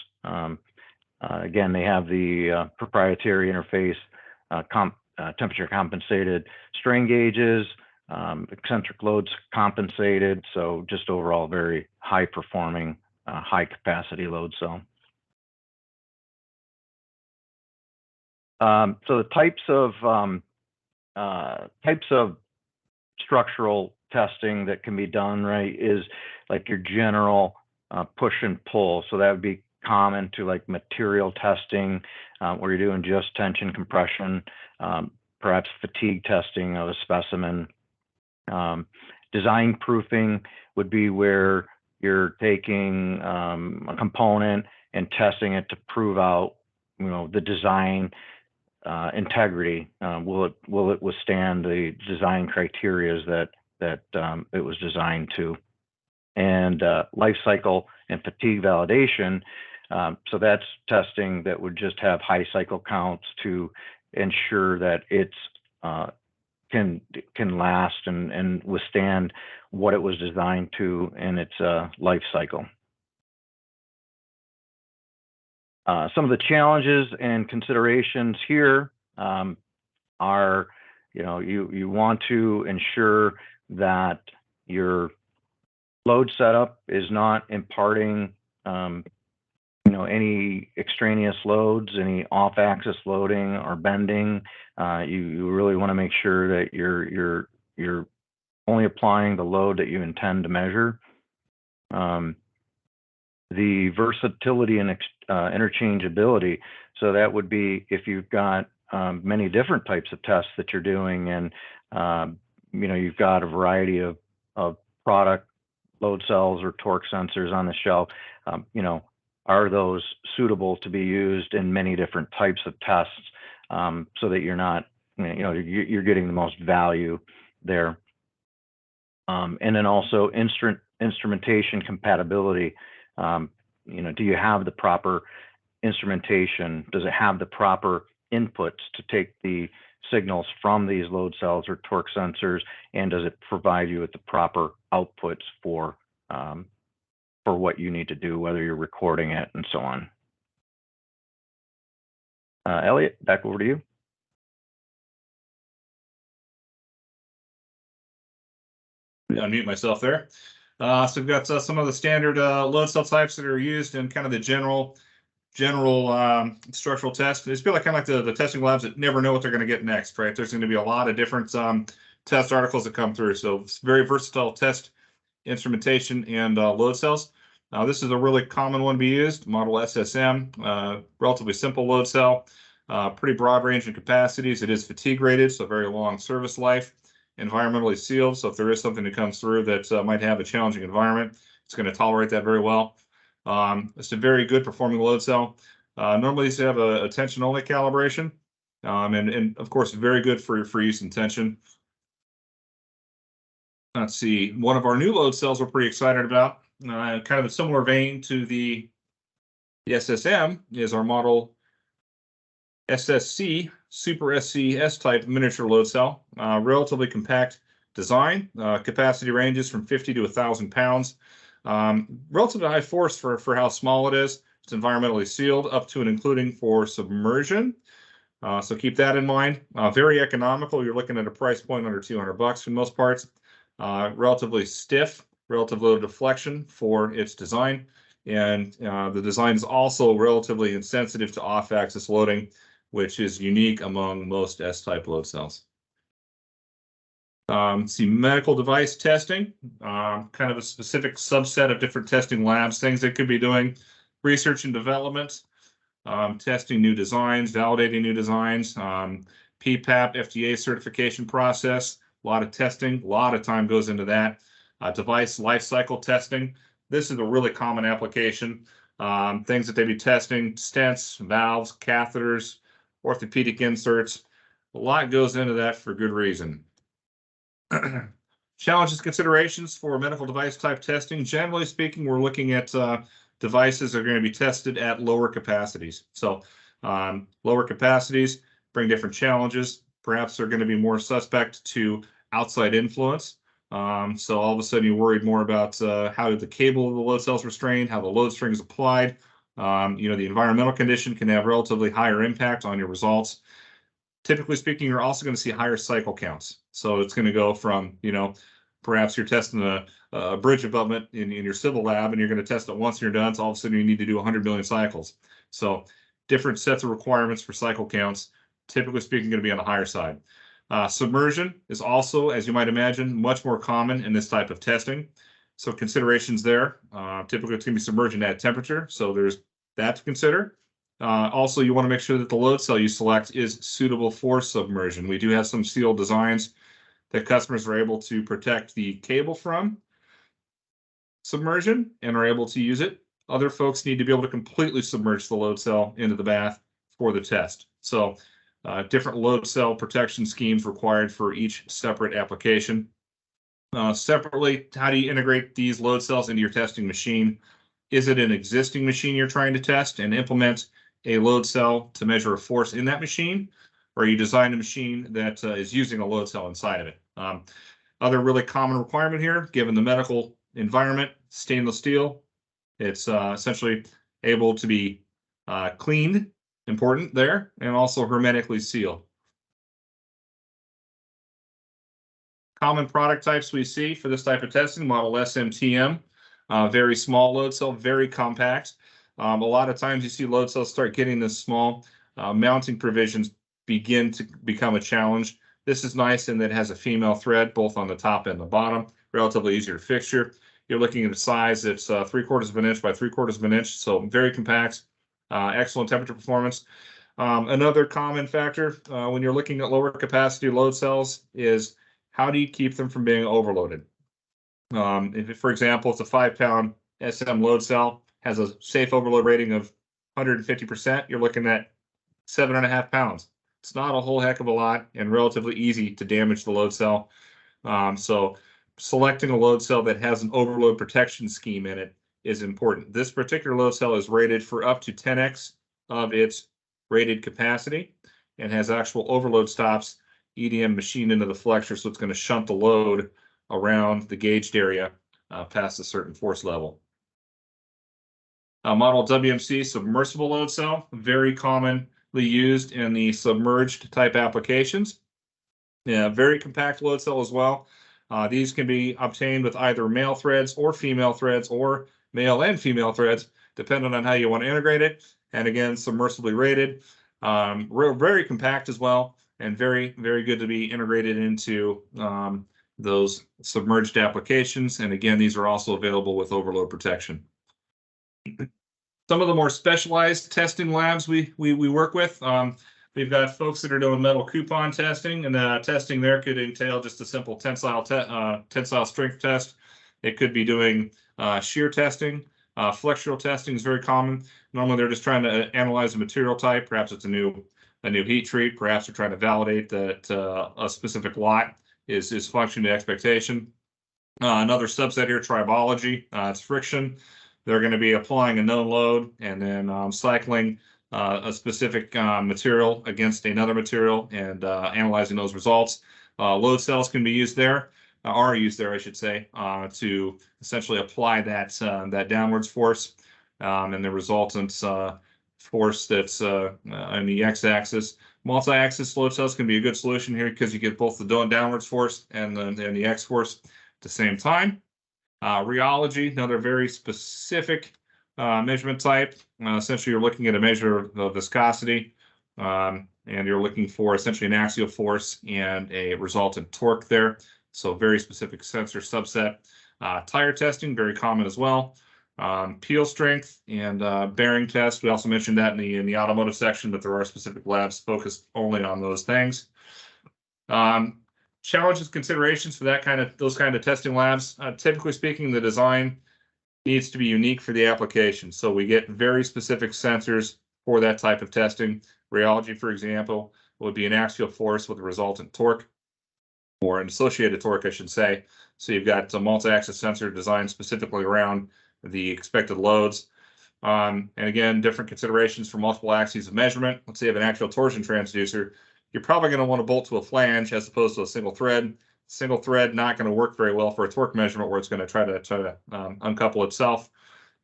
Again, they have the proprietary interface, temperature compensated strain gauges, eccentric loads compensated. So just overall very high performing, high capacity load cell. So the types of structural testing that can be done, right, is like your general push and pull. So that would be common to like material testing, where you're doing just tension compression, perhaps fatigue testing of a specimen. Design proofing would be where you're taking a component and testing it to prove out, you know, the design integrity. Will it withstand the design criteria that it was designed to? And life cycle and fatigue validation. So that's testing that would just have high cycle counts to ensure that it's can last and withstand what it was designed to in its life cycle. Some of the challenges and considerations here are, you know, you want to ensure that your load setup is not imparting, you know, any extraneous loads, any off-axis loading or bending. You really want to make sure that you're only applying the load that you intend to measure. The versatility and interchangeability. So that would be if you've got many different types of tests that you're doing, and you know, you've got a variety of product load cells or torque sensors on the shelf. You know, are those suitable to be used in many different types of tests, so that you're not, you know, you're getting the most value there. And then also instrumentation compatibility. You know, do you have the proper instrumentation? Does it have the proper inputs to take the signals from these load cells or torque sensors, and does it provide you with the proper outputs for what you need to do, whether you're recording it and so on? Elliot, back over to you. Unmute myself there. So we've got some of the standard load cell types that are used in kind of the general structural test. It's kind of like the testing labs that never know what they're going to get next, right? There's going to be a lot of different test articles that come through. So it's very versatile test instrumentation and load cells. This is a really common one to be used, model SSM, relatively simple load cell, pretty broad range in capacities. It is fatigue rated, so very long service life, environmentally sealed. So if there is something that comes through that might have a challenging environment, it's going to tolerate that very well. It's a very good performing load cell. Normally these have a tension only calibration, and of course very good for use in tension. Let's see, one of our new load cells we're pretty excited about, kind of a similar vein to the SSM, is our model SSC, Super SC S-type miniature load cell, relatively compact design. Capacity ranges from 50 to 1,000 pounds. Relatively high force for how small it is. It's environmentally sealed up to and including for submersion. So keep that in mind. Very economical. You're looking at a price point under $200 for most parts. Relatively stiff, relative low deflection for its design. And the design is also relatively insensitive to off-axis loading, which is unique among most S-type load cells. See medical device testing, kind of a specific subset of different testing labs, things they could be doing, research and development, testing new designs, validating new designs, PPAP, FDA certification process, a lot of testing, a lot of time goes into that. Device life cycle testing. This is a really common application. Things that they be testing, stents, valves, catheters, orthopedic inserts. A lot goes into that for good reason. Challenges, considerations for medical device type testing. Generally speaking, we're looking at devices that are going to be tested at lower capacities. So lower capacities bring different challenges. Perhaps they're going to be more suspect to outside influence. So all of a sudden you're worried more about how the cable of the load cell is restrained, how the load string is applied. The environmental condition can have relatively higher impact on your results. Typically speaking, you're also going to see higher cycle counts. So it's going to go from, perhaps you're testing a bridge abutment in your civil lab and you're going to test it once and you're done. So all of a sudden you need to do 100 million cycles. So different sets of requirements for cycle counts, typically speaking, going to be on the higher side. Submersion is also, as you might imagine, much more common in this type of testing. So considerations there, typically it's going to be submerged at temperature. So there's that to consider. Also, you want to make sure that the load cell you select is suitable for submersion. We do have some sealed designs that customers are able to protect the cable from submersion and are able to use it. Other folks need to be able to completely submerge the load cell into the bath for the test. So different load cell protection schemes required for each separate application. Separately, how do you integrate these load cells into your testing machine? Is it an existing machine you're trying to test and implement a load cell to measure a force in that machine? Or you design a machine that is using a load cell inside of it? Other really common requirement here, given the medical environment, stainless steel. It's essentially able to be cleaned, important there, and also hermetically sealed. Common product types we see for this type of testing, model SMTM, very small load cell, very compact. A lot of times you see load cells start getting this small. Mounting provisions begin to become a challenge. This is nice in that it has a female thread both on the top and the bottom, relatively easier to fixture. You're looking at a size that's 3/4 of an inch by 3/4 of an inch, so very compact, excellent temperature performance. Another common factor when you're looking at lower capacity load cells is how do you keep them from being overloaded? If, for example, it's a 5-pound SM load cell, has a safe overload rating of 150%, you're looking at 7.5 pounds. It's not a whole heck of a lot and relatively easy to damage the load cell. So selecting a load cell that has an overload protection scheme in it is important. This particular load cell is rated for up to 10x of its rated capacity and has actual overload stops, EDM machined into the flexure, so it's going to shunt the load around the gauged area past a certain force level. Model WMC submersible load cell, very commonly used in the submerged type applications. Yeah, very compact load cell as well. These can be obtained with either male threads or female threads or male and female threads, depending on how you want to integrate it. And again, submersibly rated, very compact as well, and very, very good to be integrated into those submerged applications. And again, these are also available with overload protection. Some of the more specialized testing labs we work with, we've got folks that are doing metal coupon testing, and testing there could entail just a simple tensile strength test. It could be doing shear testing. Flexural testing is very common. Normally, they're just trying to analyze a material type. Perhaps it's a new heat treat. Perhaps they're trying to validate that a specific lot is functioning to expectation. Another subset here, tribology. It's friction. They're going to be applying a known load and then cycling a specific material against another material and analyzing those results. Load cells can be used there, are used there, I should say, to essentially apply that downwards force and the resultant force that's on the x-axis. Multi-axis load cells can be a good solution here because you get both the downwards force and the x-force at the same time. Rheology, another very specific measurement type. Essentially, you're looking at a measure of viscosity, and you're looking for essentially an axial force and a resultant torque there. So very specific sensor subset. Tire testing, very common as well. Peel strength and bearing test. We also mentioned that in the automotive section, but there are specific labs focused only on those things. Challenges, considerations for those kind of testing labs. Typically speaking, the design needs to be unique for the application. So we get very specific sensors for that type of testing. Rheology, for example, would be an axial force with a resultant torque, or an associated torque, I should say. So you've got a multi-axis sensor designed specifically around the expected loads. And again, different considerations for multiple axes of measurement. Let's say you have an axial torsion transducer. You're probably going to want to bolt to a flange as opposed to a single thread. Single thread not going to work very well for a torque measurement where it's going to try to uncouple itself.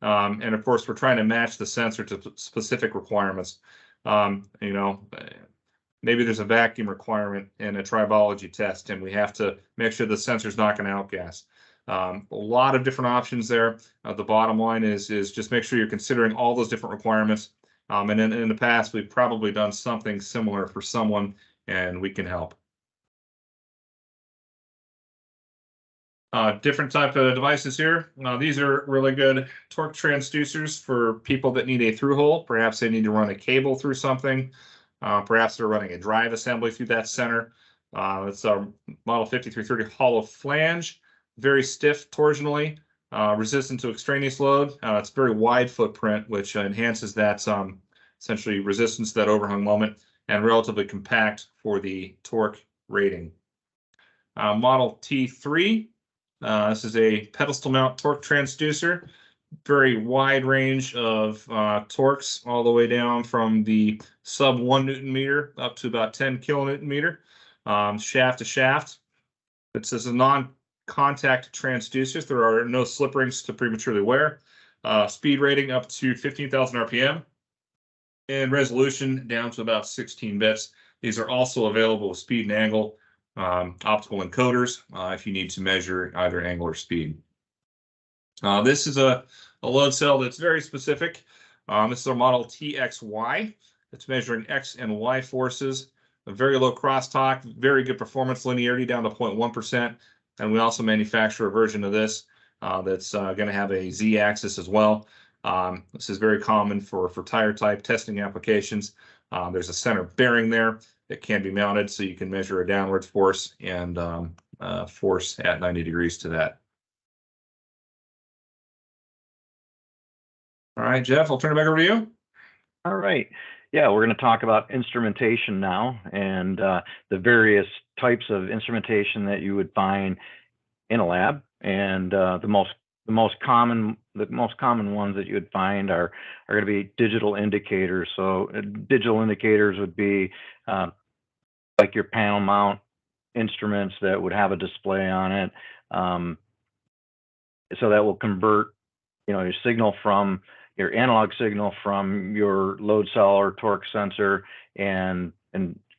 And of course, we're trying to match the sensor to specific requirements. Maybe there's a vacuum requirement in a tribology test, and we have to make sure the sensor's not going to outgas. A lot of different options there. The bottom line is just make sure you're considering all those different requirements. And in the past, we've probably done something similar for someone, and we can help. Different type of devices here. These are really good torque transducers for people that need a through hole. Perhaps they need to run a cable through something. Perhaps they're running a drive assembly through that center. It's our Model 5330 hollow flange. Very stiff torsionally, resistant to extraneous load. It's very wide footprint, which enhances that essentially resistance to that overhung moment, and relatively compact for the torque rating. Model T3. This is a pedestal mount torque transducer. Very wide range of torques, all the way down from the sub 1 Newton meter up to about 10 kilonewton meter, shaft to shaft. It says a non-contact transducers. There are no slip rings to prematurely wear. Speed rating up to 15,000 RPM, and resolution down to about 16 bits. These are also available with speed and angle optical encoders if you need to measure either angle or speed. This is a load cell that's very specific. This is our model TXY. It's measuring X and Y forces, a very low crosstalk, very good performance linearity down to 0.1%. And we also manufacture a version of this that's going to have a Z axis as well. This is very common for tire type testing applications. There's a center bearing there that can be mounted, so you can measure a downward force and force at 90 degrees to that. All right, Jeff, I'll turn it back over to you. All right. Yeah, we're going to talk about instrumentation now, and the various types of instrumentation that you would find in a lab. And the most common ones that you would find are going to be digital indicators. So digital indicators would be like your panel mount instruments that would have a display on it. So that will convert, your signal from your analog signal from your load cell or torque sensor and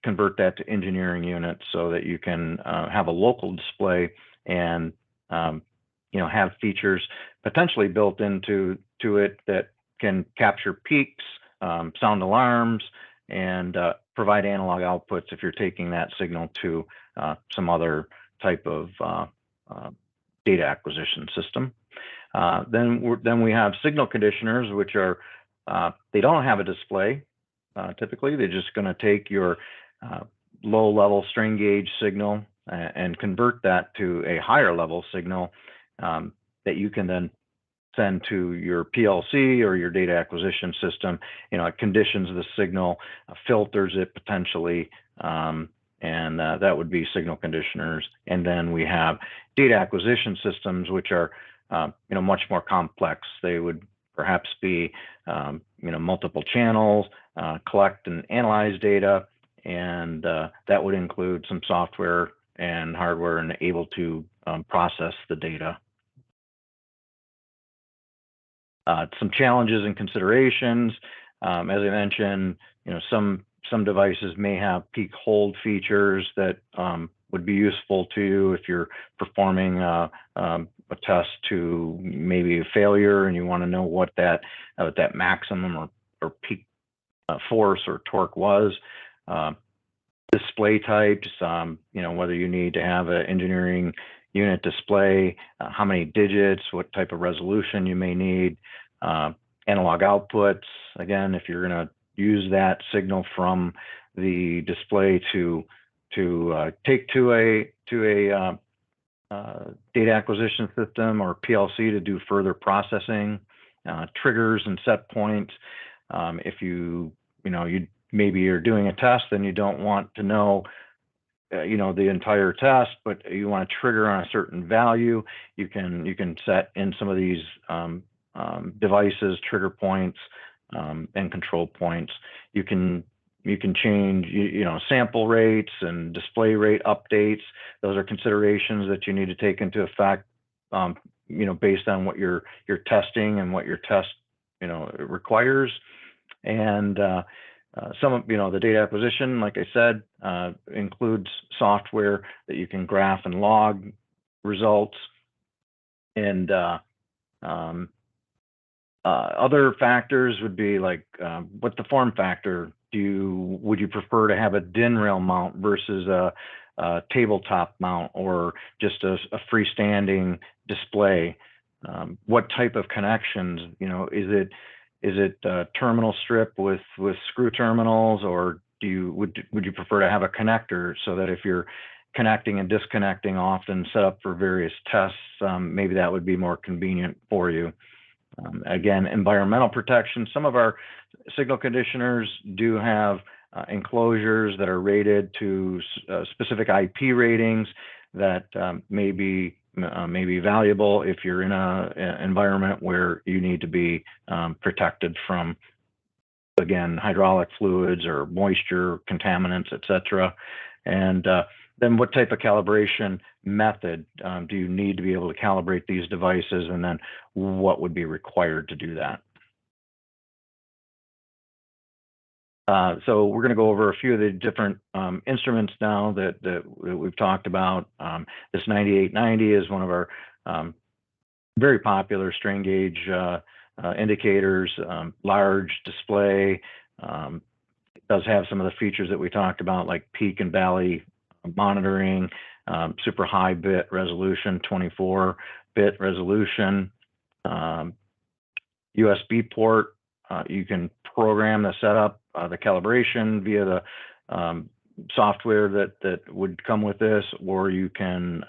convert that to engineering units so that you can have a local display and have features potentially built into it that can capture peaks, sound alarms, and provide analog outputs if you're taking that signal to some other type of data acquisition system. Then we have signal conditioners, which are they don't have a display. Typically, they're just going to take your low-level strain gauge signal and convert that to a higher level signal that you can then send to your PLC or your data acquisition system. It conditions the signal, filters it potentially, and that would be signal conditioners. And then we have data acquisition systems, which are much more complex. They would perhaps be multiple channels, collect and analyze data, and that would include some software and hardware and able to process the data. Some challenges and considerations, as I mentioned, some devices may have peak hold features that would be useful to you if you're performing a test to maybe a failure and you want to know what that maximum or peak force or torque was. Display types, whether you need to have an engineering unit display, how many digits, what type of resolution you may need. Analog outputs, again, if you're going to use that signal from the display to take to a data acquisition system or PLC to do further processing, triggers and set points. If you maybe you're doing a test and you don't want to know the entire test, but you want to trigger on a certain value, you can set in some of these devices trigger points and control points. You can change sample rates and display rate updates. Those are considerations that you need to take into effect based on what you're testing and what your test requires. And some of the data acquisition, like I said, includes software that you can graph and log results. And other factors would be like what the form factor. Would you prefer to have a DIN rail mount versus a tabletop mount, or just a freestanding display? What type of connections? Is it terminal strip with screw terminals, or would you prefer to have a connector so that if you're connecting and disconnecting often, set up for various tests, maybe that would be more convenient for you. Again, environmental protection. Some of our signal conditioners do have enclosures that are rated to specific IP ratings that may be valuable if you're in an environment where you need to be protected from, again, hydraulic fluids or moisture, contaminants, etc. And then what type of calibration method do you need to be able to calibrate these devices, and then what would be required to do that? So we're going to go over a few of the different instruments now that we've talked about. This 9890 is one of our very popular strain gauge indicators, large display. It does have some of the features that we talked about, like peak and valley monitoring, super high bit resolution, 24-bit resolution, USB port. You can program the setup, the calibration via the software that would come with this, or you can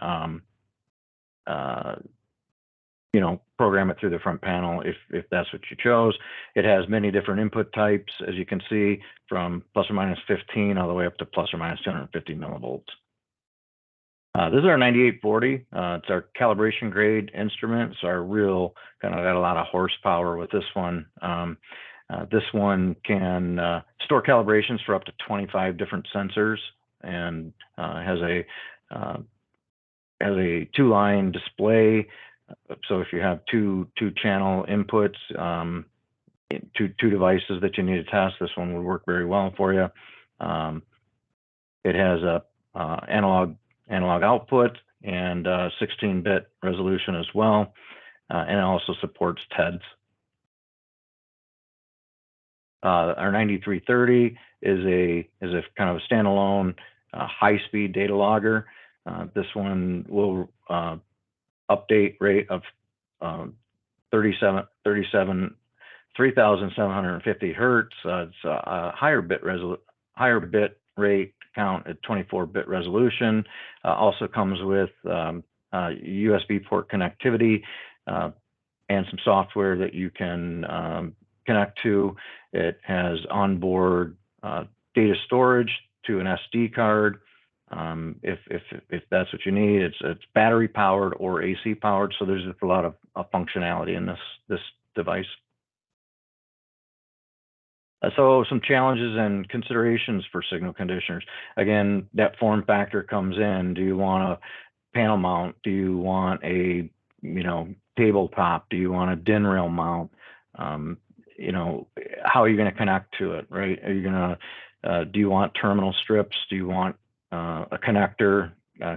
program it through the front panel if that's what you chose. It has many different input types, as you can see, from plus or minus 15 all the way up to plus or minus 250 millivolts. This is our 9840. It's our calibration grade instrument. It's our real got a lot of horsepower with this one. This one can store calibrations for up to 25 different sensors, and has a two-line display. So if you have two channel inputs, two devices that you need to test, this one would work very well for you. It has a analog output and 16-bit resolution as well, and it also supports TEDs. Our 9330 is a kind of a standalone high-speed data logger. This one will update rate of 3,750 hertz. It's a higher bit rate count at 24-bit resolution. Also comes with USB port connectivity and some software that you can connect to. It has onboard data storage to an SD card. If that's what you need, it's battery powered or AC powered. So there's just a lot of functionality in this device. So some challenges and considerations for signal conditioners. Again, that form factor comes in. Do you want a panel mount? Do you want a, tabletop? Do you want a DIN rail mount? How are you going to connect to it, right? Are you going to, do you want terminal strips? Do you want a connector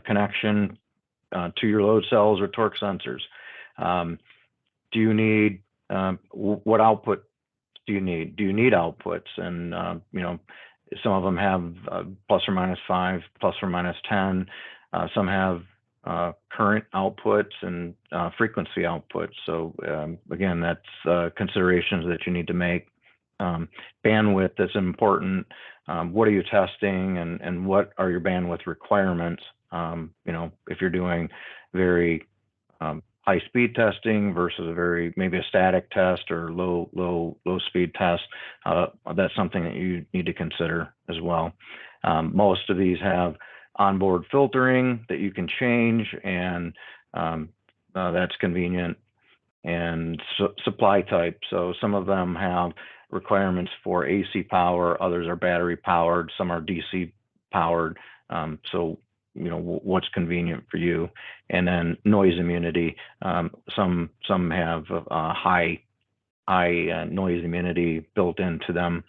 connection to your load cells or torque sensors? Do you need, what output do you need? Do you need outputs? And, some of them have ±5, ±10. Some have current outputs and frequency outputs. So again, that's considerations that you need to make. Bandwidth is important. What are you testing, and what are your bandwidth requirements? If you're doing very high speed testing versus maybe a static test or low speed test, that's something that you need to consider as well. Most of these have onboard filtering that you can change, and that's convenient. And supply type. So some of them have requirements for AC power, others are battery powered, some are DC powered. So what's convenient for you. And then noise immunity. Some have high noise immunity built into them.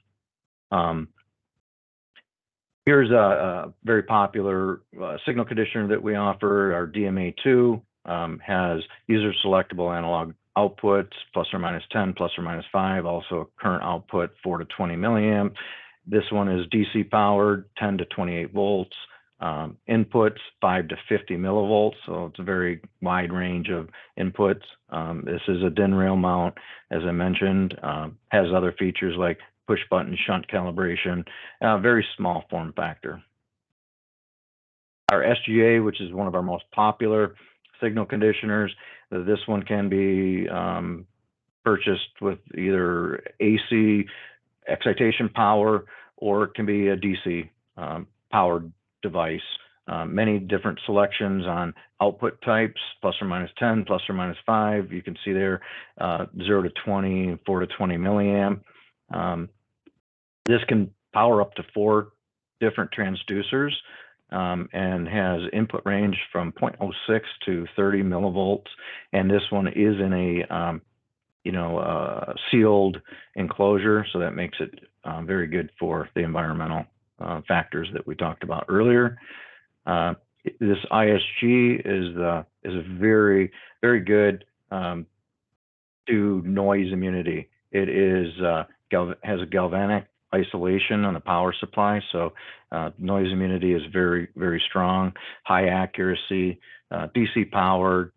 Here's a very popular signal conditioner that we offer. Our DMA2 has user selectable analog outputs, ±10, ±5, also a current output 4 to 20 milliamp. This one is DC powered, 10 to 28 volts. Inputs 5 to 50 millivolts, so it's a very wide range of inputs. This is a DIN rail mount, as I mentioned, has other features like push button shunt calibration, very small form factor. Our SGA, which is one of our most popular signal conditioners, this one can be purchased with either AC excitation power, or it can be a DC powered device. Many different selections on output types, ±10, ±5. You can see there 0 to 20, 4 to 20 milliamp. This can power up to 4 different transducers and has input range from 0.06 to 30 millivolts. And this one is in a sealed enclosure, so that makes it very good for the environmental factors that we talked about earlier. This ISG is a very, very good to noise immunity. It is has a galvanic isolation on the power supply, so noise immunity is very, very strong, high accuracy, DC powered,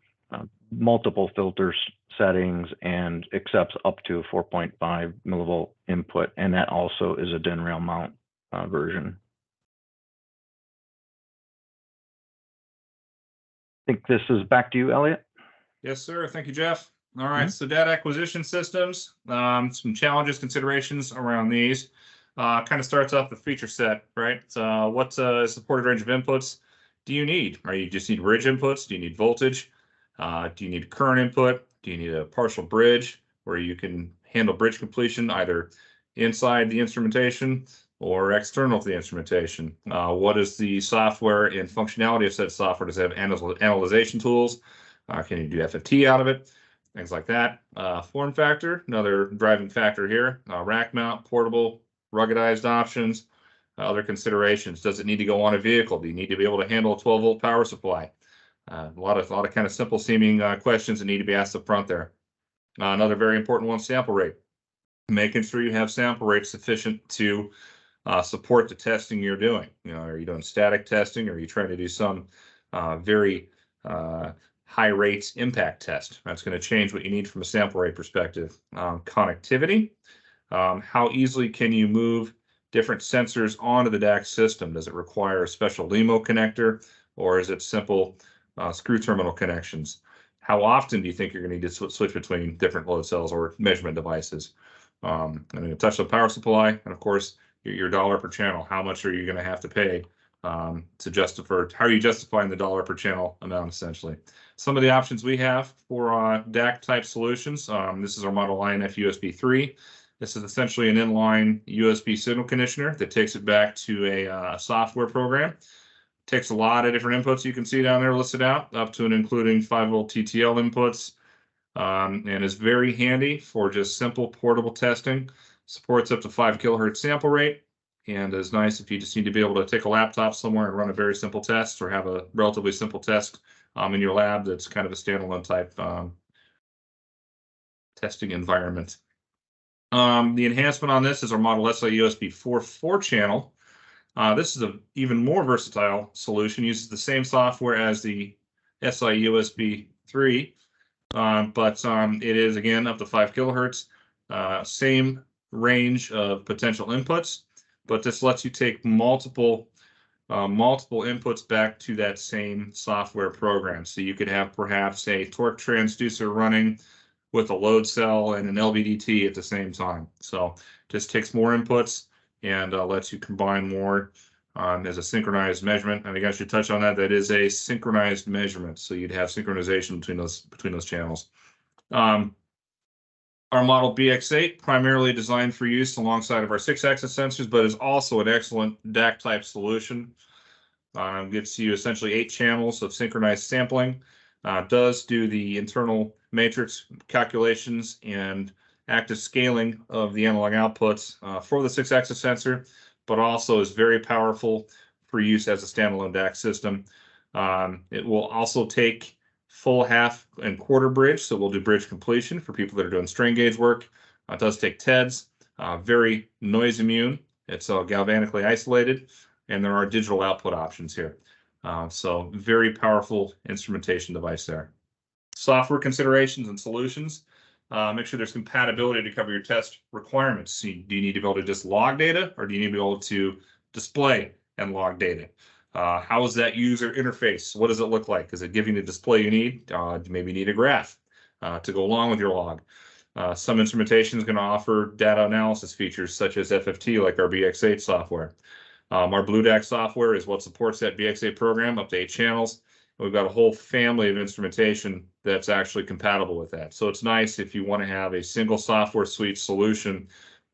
multiple filter settings, and accepts up to 4.5 millivolt input, and that also is a DIN rail mount version. I think this is back to you, Elliot. Yes, sir. Thank you, Jeff. All right. So data acquisition systems, some challenges, considerations around these. Kind of starts off the feature set, right? What supported range of inputs do you need? Are you just need bridge inputs? Do you need voltage? Do you need current input? Do you need a partial bridge where you can handle bridge completion either inside the instrumentation or external to the instrumentation? What is the software and functionality of said software? Does it have analyzation tools? Can you do FFT out of it? Things like that. Form factor, another driving factor here. Rack mount, portable, ruggedized options. Other considerations. Does it need to go on a vehicle? Do you need to be able to handle a 12-volt power supply? A lot of kind of simple seeming questions that need to be asked up front there. Another very important one, sample rate. Making sure you have sample rate sufficient to support the testing you're doing. Are you doing static testing, or are you trying to do some very high rates impact test? That's going to change what you need from a sample rate perspective. Connectivity. How easily can you move different sensors onto the DAC system? Does it require a special LEMO connector, or is it simple screw terminal connections? How often do you think you're going to need to switch between different load cells or measurement devices? I'm going to touch the power supply, and of course, your dollar per channel. How much are you going to have to pay to justify? How are you justifying the dollar per channel amount, essentially? Some of the options we have for DAC type solutions. This is our Model INF USB 3. This is essentially an inline USB signal conditioner that takes it back to a software program. Takes a lot of different inputs you can see down there listed out, up to and including 5-volt TTL inputs, and is very handy for just simple portable testing. Supports up to 5 kilohertz sample rate, and is nice if you just need to be able to take a laptop somewhere and run a very simple test, or have a relatively simple test in your lab that's kind of a standalone type testing environment. The enhancement on this is our Model SI USB 4-channel. This is an even more versatile solution. Uses the same software as the SI USB 3, but it is again up to 5 kilohertz. Same range of potential inputs, but this lets you take multiple inputs back to that same software program. So you could have perhaps a torque transducer running with a load cell and an LVDT at the same time. So just takes more inputs and lets you combine more as a synchronized measurement. And I guess you touch on that. That is a synchronized measurement. So you'd have synchronization between those channels. Our model BX8, primarily designed for use alongside of our 6-axis sensors, but is also an excellent DAC type solution. Gives you essentially 8 channels of synchronized sampling. Does do the internal matrix calculations and active scaling of the analog outputs for the 6-axis sensor, but also is very powerful for use as a standalone DAC system. It will also take full, half, and quarter bridge, so we'll do bridge completion for people that are doing strain gauge work. It does take TEDs, very noise immune. It's galvanically isolated, and there are digital output options here. So very powerful instrumentation device there. Software considerations and solutions. Make sure there's compatibility to cover your test requirements. Do you need to be able to just log data, or do you need to be able to display and log data? How is that user interface? What does it look like? Is it giving the display you need? Maybe you need a graph to go along with your log. Some instrumentation is going to offer data analysis features such as FFT, like our BX8 software. Our BlueDAC software is what supports that BX8 program, up to 8 channels. And we've got a whole family of instrumentation that's actually compatible with that. So it's nice if you want to have a single software suite solution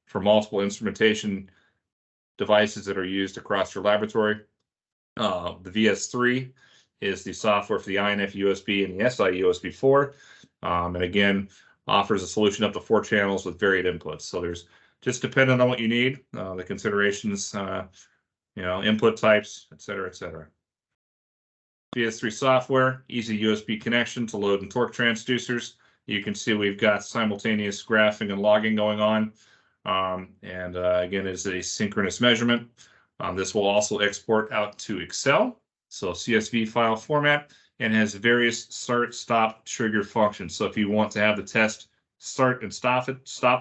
for multiple instrumentation devices that are used across your laboratory. The VS3 is the software for the INF USB and the SI USB 4. And again, offers a solution up to 4 channels with varied inputs. So there's just depending on what you need, the considerations, input types, et cetera, et cetera. VS3 software, easy USB connection to load and torque transducers. You can see we've got simultaneous graphing and logging going on. Again, it's a synchronous measurement. This will also export out to Excel, so CSV file format, and has various start, stop, trigger functions. So if you want to have the test start and stop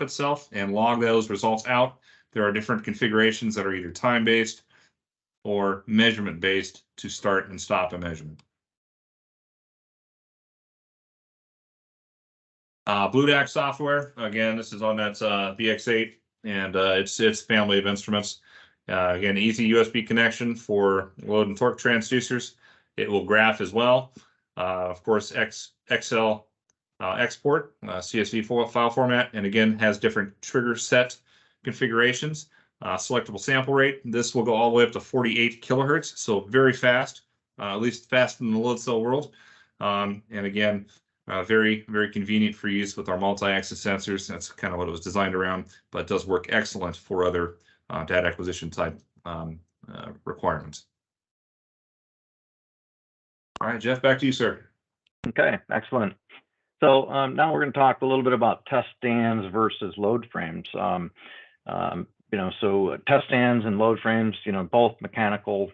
itself and log those results out, there are different configurations that are either time-based or measurement-based to start and stop a measurement. BlueDAC software, again, this is on that BX8, and it's family of instruments. Again, easy USB connection for load and torque transducers. It will graph as well. Of course, Excel export, CSV file format, and again, has different trigger set configurations. Selectable sample rate. This will go all the way up to 48 kilohertz, so very fast, at least fast in the load cell world. And again, very, very convenient for use with our multi-axis sensors. That's kind of what it was designed around, but it does work excellent for other data acquisition type requirements. All right, Jeff, back to you, sir. Okay, excellent. So now we're going to talk a little bit about test stands versus load frames. So test stands and load frames, both mechanical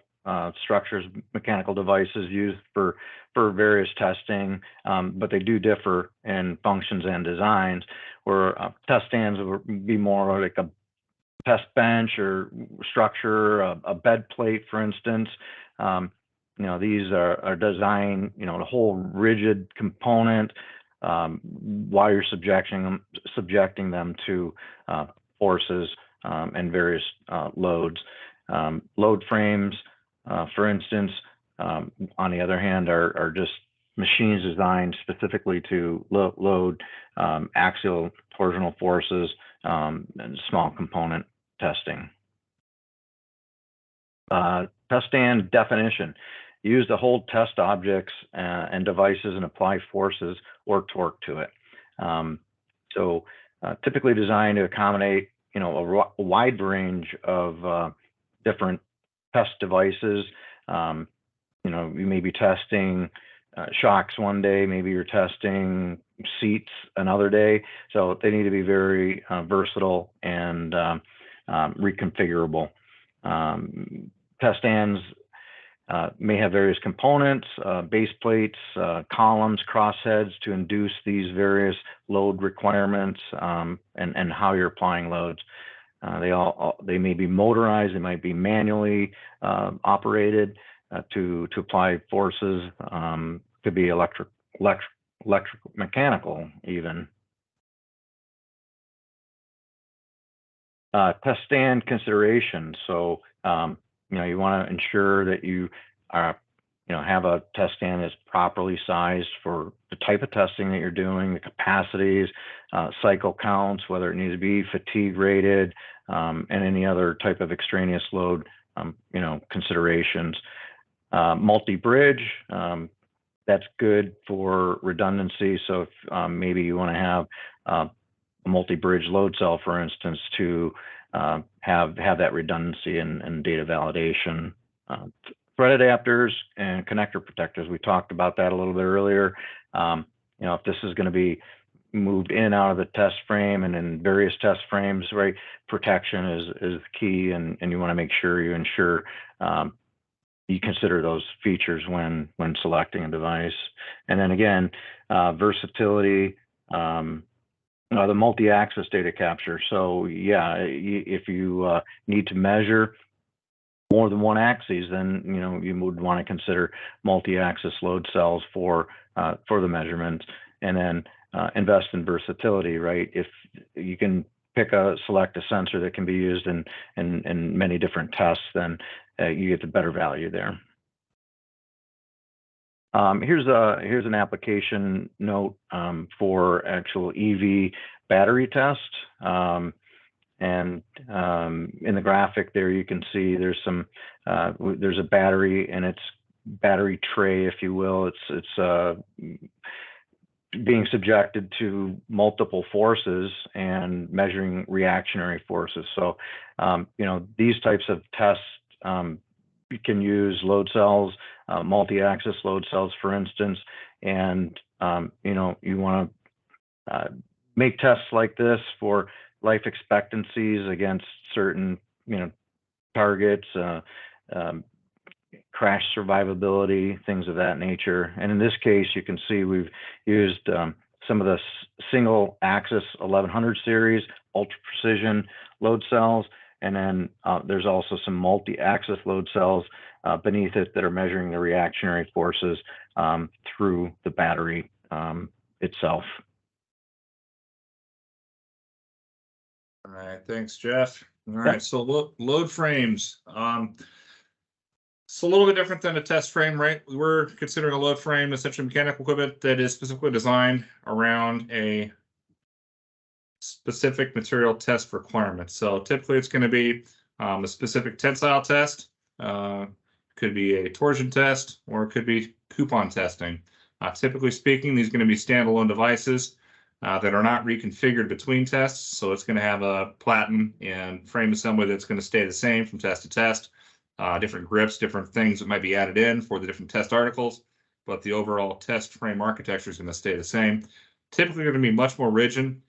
structures, mechanical devices used for various testing, but they do differ in functions and designs. Where test stands would be more like a test bench or structure, a bed plate, for instance. These are designed, the whole rigid component while you're subjecting them to forces and various loads. Load frames, for instance, on the other hand, are just machines designed specifically to load axial torsional forces and small component testing. Test stand definition. Use the hold test objects and devices and apply forces or torque to it. Typically designed to accommodate, a wide range of different test devices. You may be testing shocks one day, maybe you're testing seats another day. So they need to be very versatile and reconfigurable. Test stands may have various components, base plates, columns, crossheads to induce these various load requirements and how you're applying loads. They may be motorized, they might be manually operated to apply forces. Could be electric, mechanical even. Test stand consideration. So you want to ensure that you have a test stand that's properly sized for the type of testing that you're doing, the capacities, cycle counts, whether it needs to be fatigue rated, and any other type of extraneous load, considerations. Multi-bridge, that's good for redundancy. So if maybe you want to have a multi-bridge load cell, for instance, to have that redundancy and data validation. Thread adapters and connector protectors, we talked about that a little bit earlier. If this is going to be moved in and out of the test frame and in various test frames, right, protection is key, and you want to make sure you ensure you consider those features when selecting a device. And then again, versatility, the multi-axis data capture. So yeah, if you need to measure more than one axis, then you would want to consider multi-axis load cells for the measurements. And then invest in versatility, right? If you can select a sensor that can be used in many different tests, then you get the better value there. Here's an application note for actual EV battery test. And in the graphic there, you can see there's a battery, and it's battery tray, if you will. It's being subjected to multiple forces and measuring reactionary forces. So, these types of tests, you can use load cells, multi-axis load cells, for instance, and, you want to make tests like this for life expectancies against certain, targets, crash survivability, things of that nature. And in this case, you can see we've used some of the single axis 1100 series ultra precision load cells. And then there's also some multi-axis load cells beneath it that are measuring the reactionary forces through the battery itself. All right, thanks, Jeff. All right, so load frames. It's a little bit different than a test frame, right? We're considering a load frame essentially mechanical equipment that is specifically designed around a specific material test requirement. So typically it's going to be a specific tensile test, could be a torsion test, or it could be coupon testing. Typically speaking, these are going to be standalone devices that are not reconfigured between tests. So it's going to have a platen and frame assembly that's going to stay the same from test to test. Different grips, different things that might be added in for the different test articles, but the overall test frame architecture is going to stay the same. Typically going to be much more rigid,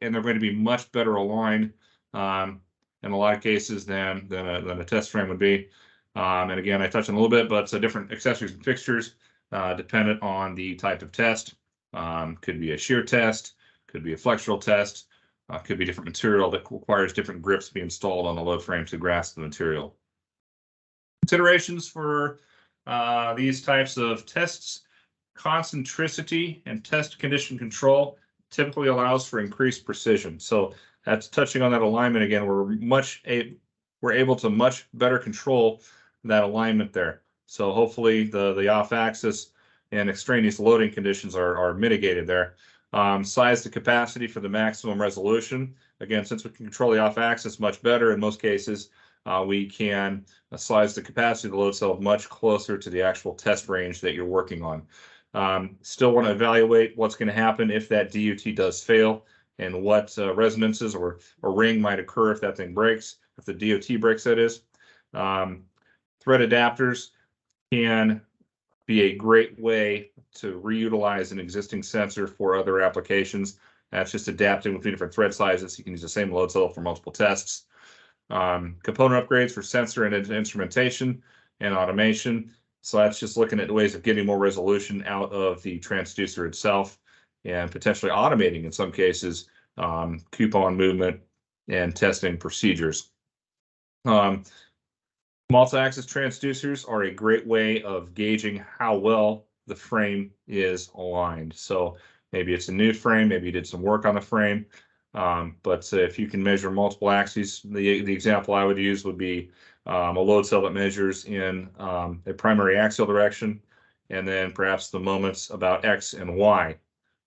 and they're going to be much better aligned in a lot of cases than a test frame would be. And again, I touched on a little bit, but different accessories and fixtures dependent on the type of test. Could be a shear test, could be a flexural test, could be different material that requires different grips to be installed on the load frame to grasp the material. Considerations for these types of tests: concentricity and test condition control typically allows for increased precision. So that's touching on that alignment again. We're able to much better control that alignment there. So hopefully the off-axis and extraneous loading conditions are mitigated there. Size the capacity for the maximum resolution. Again, since we can control the off axis much better in most cases, we can size the capacity of the load cell much closer to the actual test range that you're working on. Still want to evaluate what's going to happen if that DUT does fail, and what resonances or ring might occur if that thing breaks, if the DOT breaks, that is. Thread adapters can be a great way to reutilize an existing sensor for other applications. That's just adapting with different thread sizes. You can use the same load cell for multiple tests. Component upgrades for sensor and instrumentation and automation. So that's just looking at ways of getting more resolution out of the transducer itself, and potentially automating, in some cases, coupon movement and testing procedures. Multi-axis transducers are a great way of gauging how well the frame is aligned. So maybe it's a new frame, maybe you did some work on the frame, but if you can measure multiple axes, the example I would use would be a load cell that measures in a primary axial direction, and then perhaps the moments about X and Y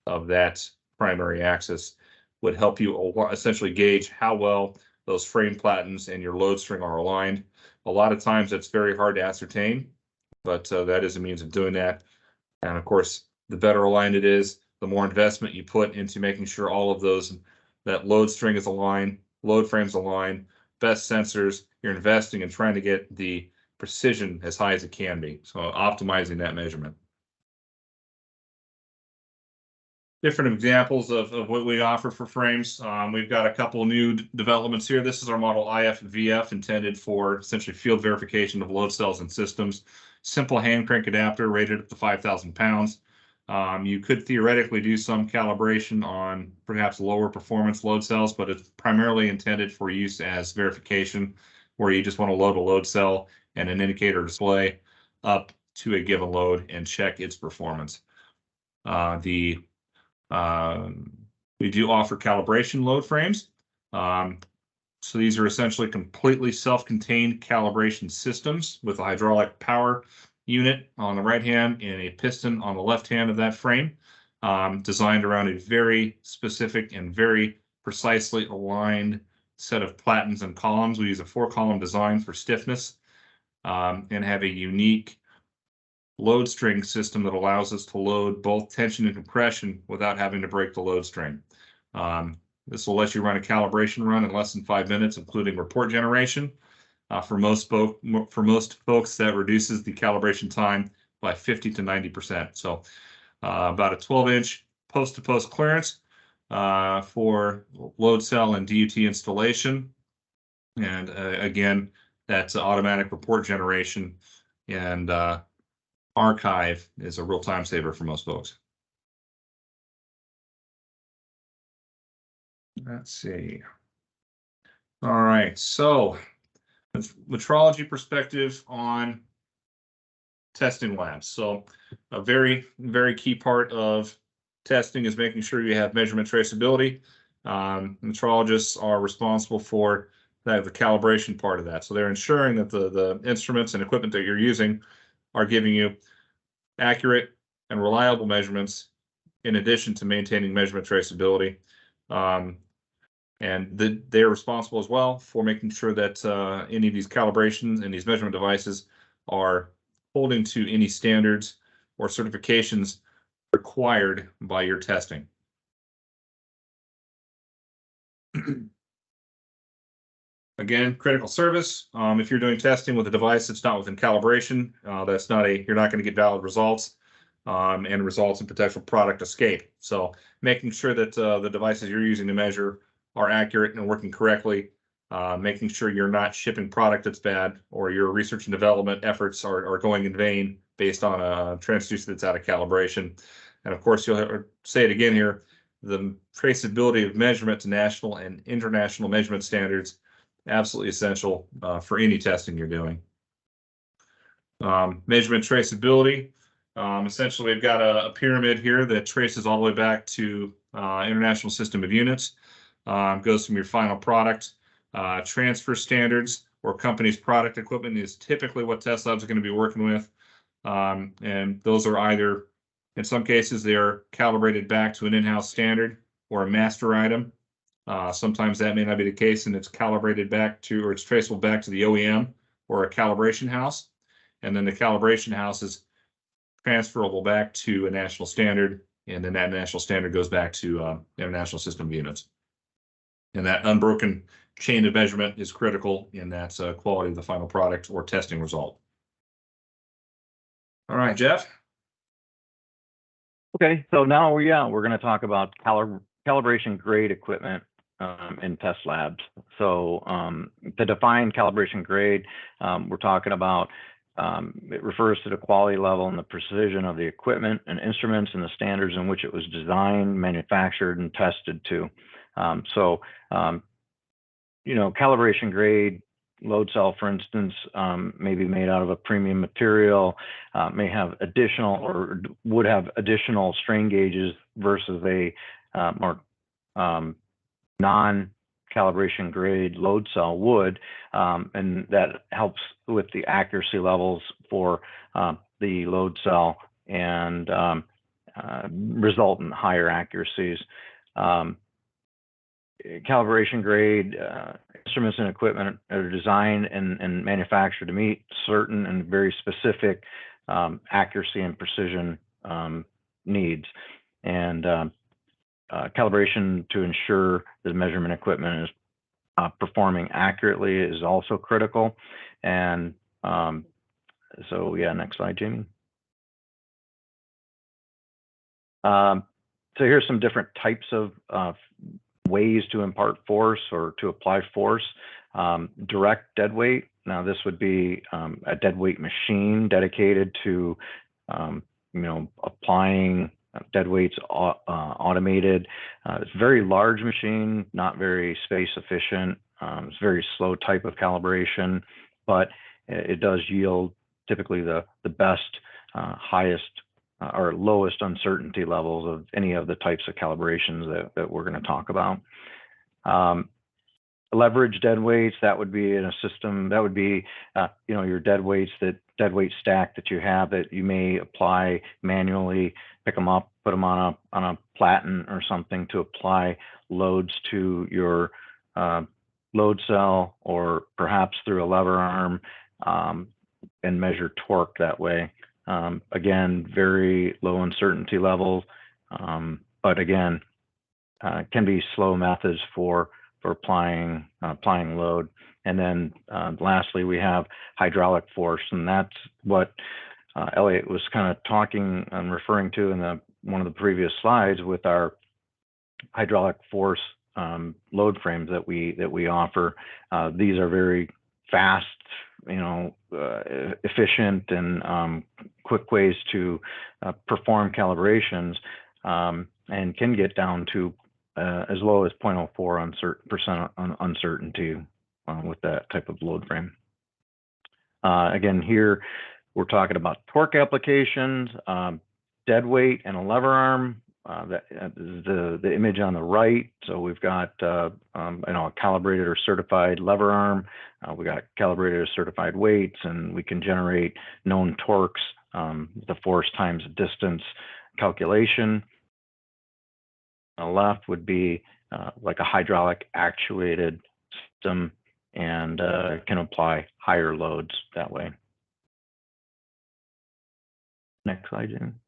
of that primary axis would help you essentially gauge how well those frame platens and your load string are aligned. A lot of times it's very hard to ascertain, but that is a means of doing that. And of course, the better aligned it is, the more investment you put into making sure all of those, that load string is aligned, load frames aligned, best sensors, you're investing in trying to get the precision as high as it can be. So optimizing that measurement. Different examples of what we offer for frames. We've got a couple new developments here. This is our model IF and VF, intended for essentially field verification of load cells and systems. Simple hand crank adapter rated up to 5,000 pounds. You could theoretically do some calibration on perhaps lower performance load cells, but it's primarily intended for use as verification, where you just want to load a load cell and an indicator display up to a given load and check its performance. We do offer calibration load frames. So these are essentially completely self-contained calibration systems with a hydraulic power unit on the right hand and a piston on the left hand of that frame, designed around a very specific and very precisely aligned set of platens and columns. We use a 4-column design for stiffness, and have a unique load string system that allows us to load both tension and compression without having to break the load string. This will let you run a calibration run in less than 5 minutes, including report generation. For most folks, that reduces the calibration time by 50 to 90%. So about a 12-inch post-to-post clearance for load cell and DUT installation. And again, that's automatic report generation, and archive is a real time saver for most folks. Let's see. All right, so metrology perspective on testing labs. So a very, very key part of testing is making sure you have measurement traceability. Metrologists are responsible for that, the calibration part of that. So they're ensuring that the instruments and equipment that you're using are giving you accurate and reliable measurements, in addition to maintaining measurement traceability. And they're responsible as well for making sure that any of these calibrations and these measurement devices are holding to any standards or certifications required by your testing. Again, critical service. If you're doing testing with a device that's not within calibration, you're not going to get valid results, and results in potential product escape. So making sure that the devices you're using to measure are accurate and working correctly, making sure you're not shipping product that's bad, or your research and development efforts are going in vain based on a transducer that's out of calibration. And of course, you'll say it again here, the traceability of measurement to national and international measurement standards, absolutely essential for any testing you're doing. Measurement traceability. Essentially, we've got a pyramid here that traces all the way back to International System of Units. Goes from your final product. Transfer standards or company's product equipment is typically what test labs are going to be working with. And those are either In some cases, they are calibrated back to an in-house standard or a master item. Sometimes that may not be the case, and it's calibrated back to, or it's traceable back to the OEM or a calibration house. And then the calibration house is transferable back to a national standard, and then that national standard goes back to International System of Units. And that unbroken chain of measurement is critical in that quality of the final product or testing result. All right, Jeff. Okay, so now we're going to talk about calibration grade equipment in test labs. So to define calibration grade, we're talking about it refers to the quality level and the precision of the equipment and instruments and the standards in which it was designed, manufactured, and tested to. Calibration grade load cell, for instance, may be made out of a premium material, may have additional or would have additional strain gauges versus a more non-calibration grade load cell would, and that helps with the accuracy levels for the load cell and result in higher accuracies. Calibration grade instruments and equipment are designed and manufactured to meet certain and very specific accuracy and precision needs. And calibration to ensure the measurement equipment is performing accurately is also critical. And next slide, Jamie. So here's some different types of ways to impart force or to apply force. Direct dead weight. Now this would be a dead weight machine dedicated to applying dead weights, automated. It's a very large machine, not very space efficient. It's a very slow type of calibration, but it does yield typically the best, highest or lowest uncertainty levels of any of the types of calibrations that we're going to talk about. Leverage dead weights, that would be in a system, that would be your dead weight stack that you have that you may apply manually, pick them up, put them on a platen or something to apply loads to your load cell, or perhaps through a lever arm, and measure torque that way. Again, very low uncertainty levels, but again, can be slow methods for applying load. And then lastly, we have hydraulic force, and that's what Elliot was kind of talking and referring to in one of the previous slides with our hydraulic force load frames that we offer. These are very fast, efficient and quick ways to perform calibrations, and can get down to as low as 0.04% uncertainty with that type of load frame. Again, here we're talking about torque applications, dead weight, and a lever arm. That is the image on the right. So we've got a calibrated or certified lever arm. We got calibrated or certified weights, and we can generate known torques, the force times distance calculation. On the left would be like a hydraulic actuated system, and can apply higher loads that way. Next slide, Jim.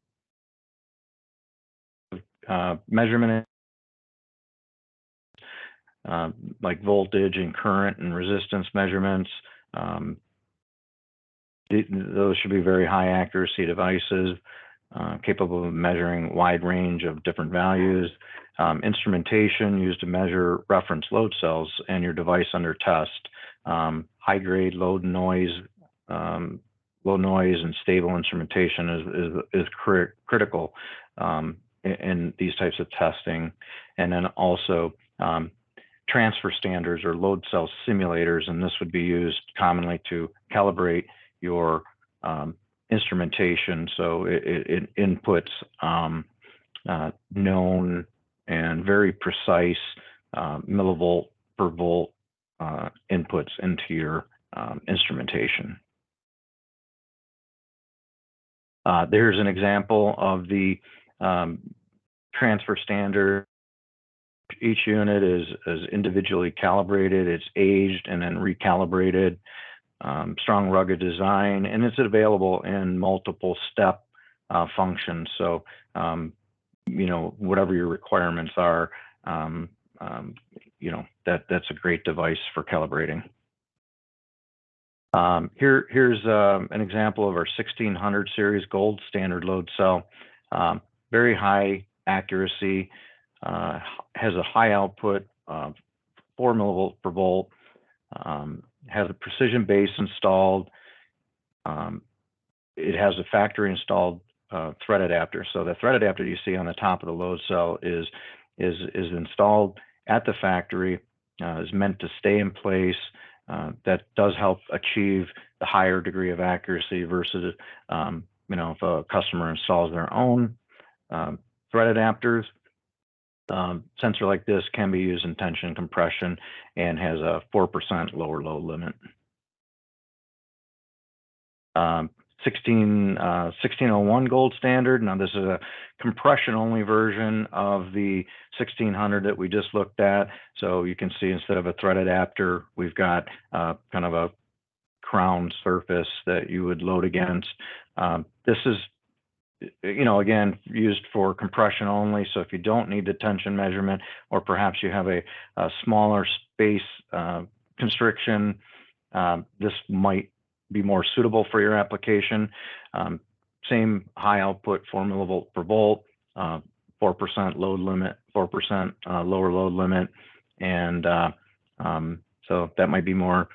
Measurement like voltage and current and resistance measurements. Those should be very high accuracy devices, capable of measuring a wide range of different values. Instrumentation used to measure reference load cells and your device under test. High grade low noise and stable instrumentation is critical in these types of testing. And then also transfer standards or load cell simulators, and this would be used commonly to calibrate your instrumentation. So it inputs known and very precise millivolt per volt inputs into your instrumentation. There's an example of the transfer standard. Each unit is individually calibrated, it's aged and then recalibrated. Strong rugged design, and it's available in multiple step functions. So, you know, whatever your requirements are, you know, that's a great device for calibrating. Here's an example of our 1600 series gold standard load cell. Very high accuracy, has a high output, 4 millivolts per volt, has a precision base installed. It has a factory installed thread adapter. So the thread adapter you see on the top of the load cell is installed at the factory, is meant to stay in place. That does help achieve the higher degree of accuracy versus, you know, if a customer installs their own thread adapters. Sensor like this can be used in tension compression and has a 4% lower load limit. 1601 gold standard. Now this is a compression only version of the 1600 that we just looked at. So you can see instead of a thread adapter, we've got kind of a crown surface that you would load against. This is, you know, again, used for compression only. So if you don't need the tension measurement, or perhaps you have a smaller space constriction, this might be more suitable for your application. Same high output, 4 millivolts per volt, 4% load limit, 4% lower load limit. And so that might be more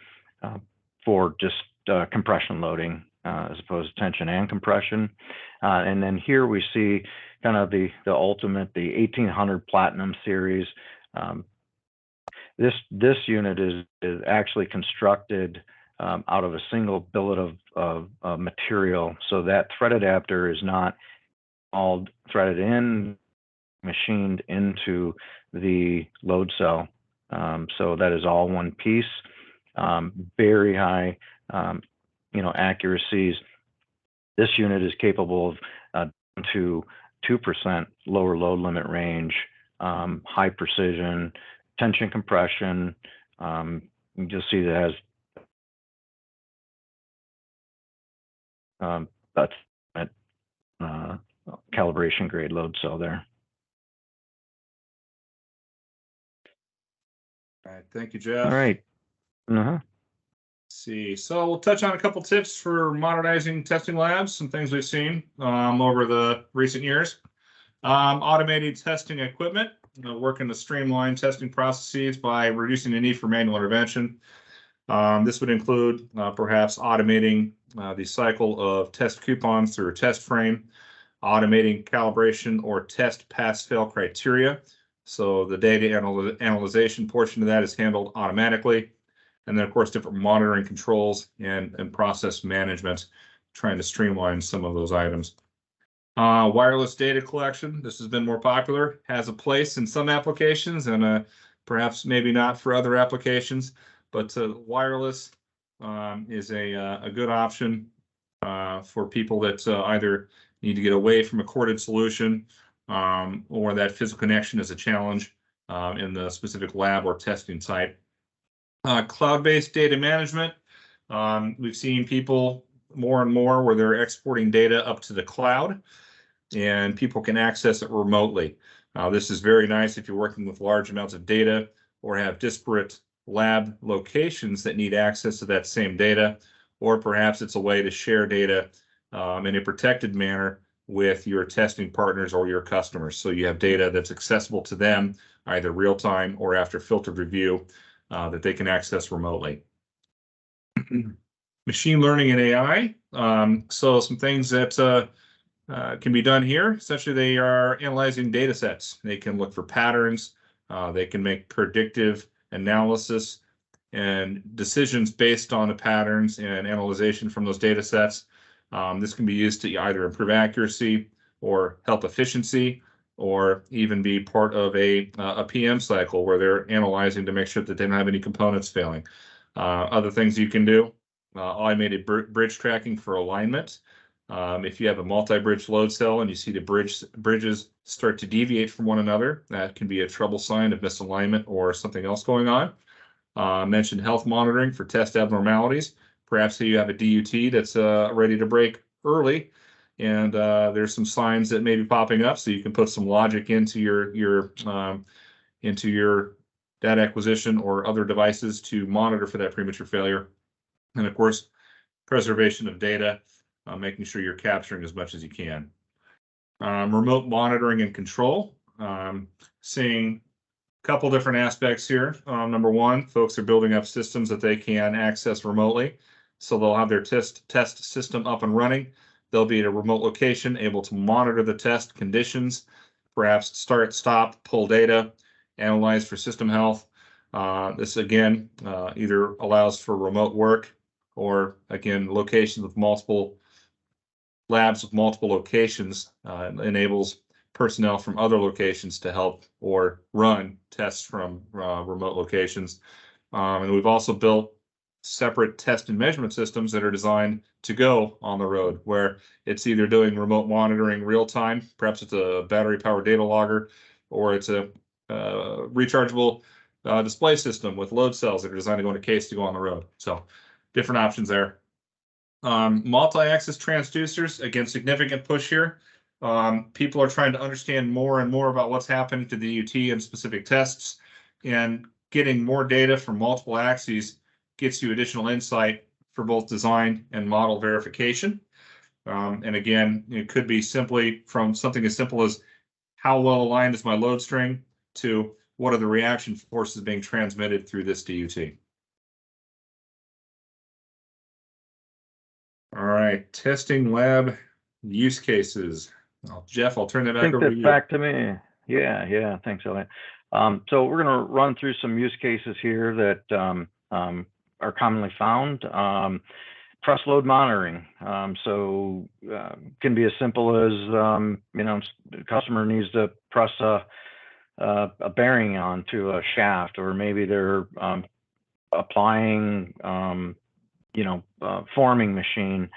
for just compression loading as opposed to tension and compression. And then here we see kind of the ultimate, the 1800 Platinum series. This unit is actually constructed out of a single billet of material. So that thread adapter is not all threaded in, machined into the load cell. So that is all one piece. Very high, you know, accuracies. This unit is capable of to 2% lower load limit range, high precision, tension compression. You'll see that has that's at calibration grade load cell there. All right, thank you, Jeff. All right. See, so we'll touch on a couple tips for modernizing testing labs, some things we've seen over the recent years. Automated testing equipment, working to streamline testing processes by reducing the need for manual intervention. This would include perhaps automating the cycle of test coupons through a test frame, automating calibration or test pass-fail criteria. So the data analyzation portion of that is handled automatically. And then, of course, different monitoring controls and process management, trying to streamline some of those items. Wireless data collection, this has been more popular, has a place in some applications and perhaps maybe not for other applications, but wireless is a good option for people that either need to get away from a corded solution or that physical connection is a challenge in the specific lab or testing site. Cloud-based data management. We've seen people more and more where they're exporting data up to the cloud and people can access it remotely. This is very nice if you're working with large amounts of data or have disparate lab locations that need access to that same data, or perhaps it's a way to share data in a protected manner with your testing partners or your customers. So you have data that's accessible to them either real time or after filtered review that they can access remotely. Machine learning and AI. So some things that can be done here. Essentially, they are analyzing data sets. They can look for patterns. They can make predictive analysis and decisions based on the patterns and analyzation from those data sets. This can be used to either improve accuracy or help efficiency, or even be part of a PM cycle where they're analyzing to make sure that they don't have any components failing. Other things you can do, automated bridge tracking for alignment. If you have a multi-bridge load cell and you see the bridges start to deviate from one another, that can be a trouble sign of misalignment or something else going on. Mentioned health monitoring for test abnormalities. Perhaps you have a DUT that's ready to break early, and there's some signs that may be popping up, so you can put some logic into your data acquisition or other devices to monitor for that premature failure. And of course, preservation of data, making sure you're capturing as much as you can. Remote monitoring and control, seeing a couple different aspects here. Number one, folks are building up systems that they can access remotely. So they'll have their test system up and running. They'll be at a remote location, able to monitor the test conditions, perhaps start, stop, pull data, analyze for system health. This again either allows for remote work or again locations with multiple labs with multiple locations, enables personnel from other locations to help or run tests from remote locations. And we've also built separate test and measurement systems that are designed to go on the road, where it's either doing remote monitoring real time, perhaps it's a battery powered data logger, or it's a rechargeable display system with load cells that are designed to go in a case to go on the road. So different options there. Multi-axis transducers, again, significant push here. People are trying to understand more and more about what's happening to the DUT and specific tests, and getting more data from multiple axes gets you additional insight for both design and model verification. And again, it could be simply from something as simple as how well aligned is my load string to what are the reaction forces being transmitted through this DUT. All right, testing lab use cases. Jeff, I'll turn that back over to you. Back to me. Yeah, thanks, Elliot. So we're going to run through some use cases here that are commonly found. Press load monitoring. So can be as simple as the customer needs to press a bearing onto a shaft, or maybe they're applying forming machine.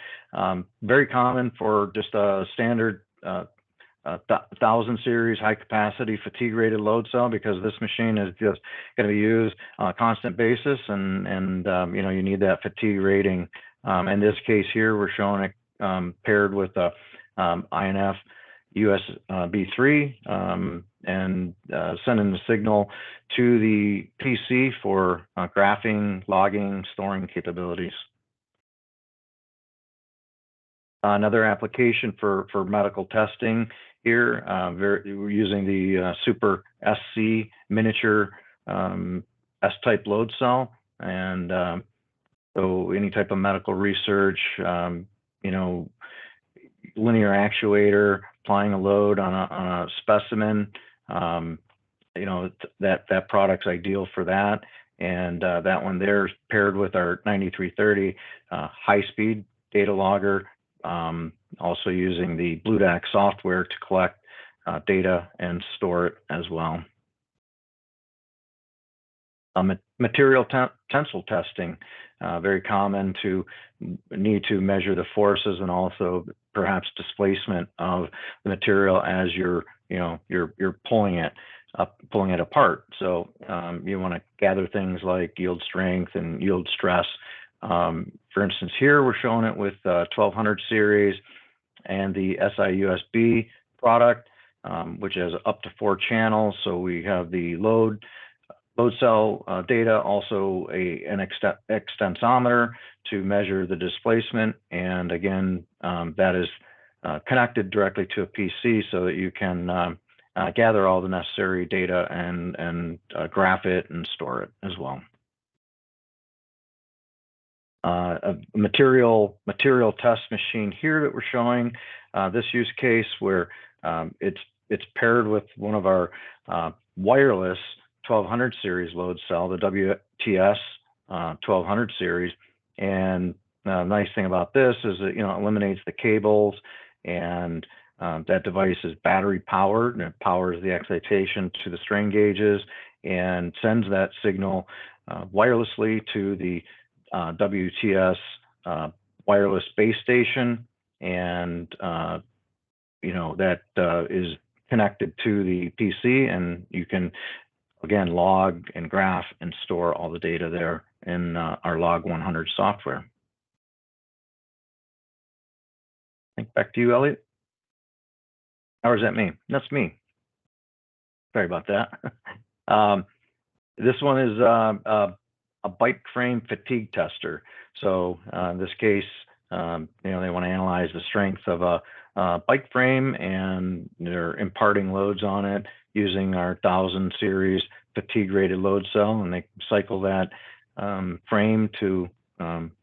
Very common for just a standard 1000 series high capacity fatigue rated load cell, because this machine is just going to be used on a constant basis, and you need that fatigue rating. In this case here, we're showing it paired with a INF USB3 and sending the signal to the PC for graphing, logging, storing capabilities. Another application for medical testing here, we're using the Super SC miniature S-type load cell, and so any type of medical research, linear actuator, applying a load on a specimen, that product's ideal for that. And that one there is paired with our 9330 high-speed data logger, also using the BlueDAC software to collect data and store it as well. Material tensile testing, very common to need to measure the forces and also perhaps displacement of the material as you're pulling it apart. So you want to gather things like yield strength and yield stress. For instance, here we're showing it with 1200 series and the SI-USB product, which has up to 4 channels. So we have the load cell data, also an extensometer to measure the displacement, and again, that is connected directly to a PC so that you can gather all the necessary data and graph it and store it as well. A material test machine here that we're showing this use case where it's paired with one of our wireless 1200 series load cell, the WTS 1200 series. And the nice thing about this is that it eliminates the cables, and that device is battery powered, and it powers the excitation to the strain gauges and sends that signal wirelessly to the WTS wireless base station, and that is connected to the PC, and you can again log and graph and store all the data there in our Log 100 software. I think back to you, Elliot. Or is that me? That's me. Sorry about that. This one is a bike frame fatigue tester. So in this case, they want to analyze the strength of a bike frame, and they're imparting loads on it using our 1000 series fatigue rated load cell, and they cycle that frame to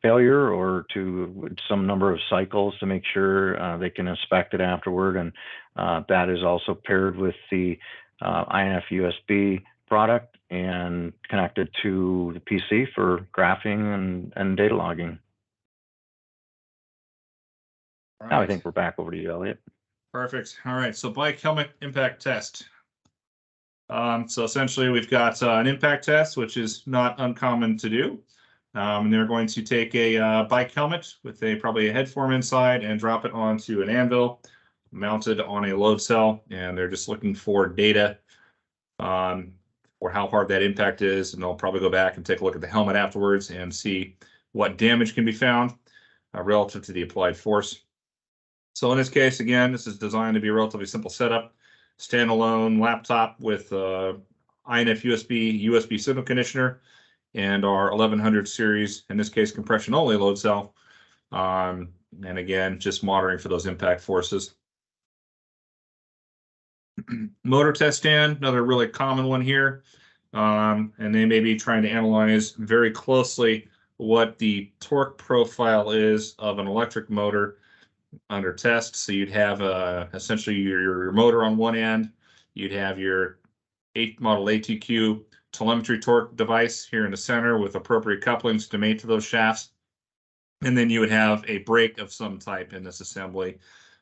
failure or to some number of cycles to make sure they can inspect it afterward. And that is also paired with the INF USB product and connected to the PC for graphing and data logging. All Now I right. think we're back over to you, Elliot. Perfect. All right. So bike helmet impact test. So essentially we've got an impact test, which is not uncommon to do. And they're going to take a bike helmet with probably a head form inside and drop it onto an anvil mounted on a load cell. And they're just looking for data or how hard that impact is. And they'll probably go back and take a look at the helmet afterwards and see what damage can be found relative to the applied force. So in this case, again, this is designed to be a relatively simple setup. Standalone laptop with INF USB signal conditioner, and our 1100 series, in this case, compression only load cell. And again, just monitoring for those impact forces. Motor test stand, another really common one here. And they may be trying to analyze very closely what the torque profile is of an electric motor under test. So you'd have essentially your motor on one end, you'd have your model ATQ telemetry torque device here in the center with appropriate couplings to mate to those shafts. And then you would have a brake of some type in this assembly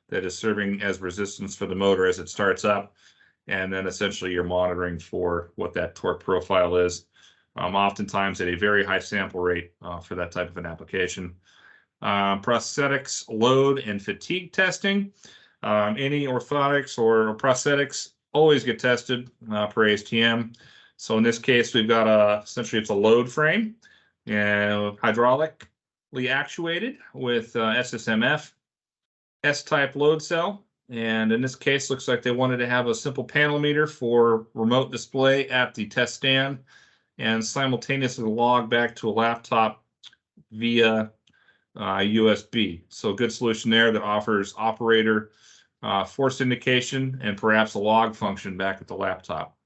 that is serving as resistance for the motor as it starts up. And then essentially you're monitoring for what that torque profile is, oftentimes at a very high sample rate for that type of an application. Prosthetics load and fatigue testing. Any orthotics or prosthetics always get tested per ASTM. So in this case, we've got essentially it's a load frame and hydraulically actuated with SSMF S-type load cell. And in this case, looks like they wanted to have a simple panel meter for remote display at the test stand and simultaneously log back to a laptop via USB. So a good solution there that offers operator force indication and perhaps a log function back at the laptop.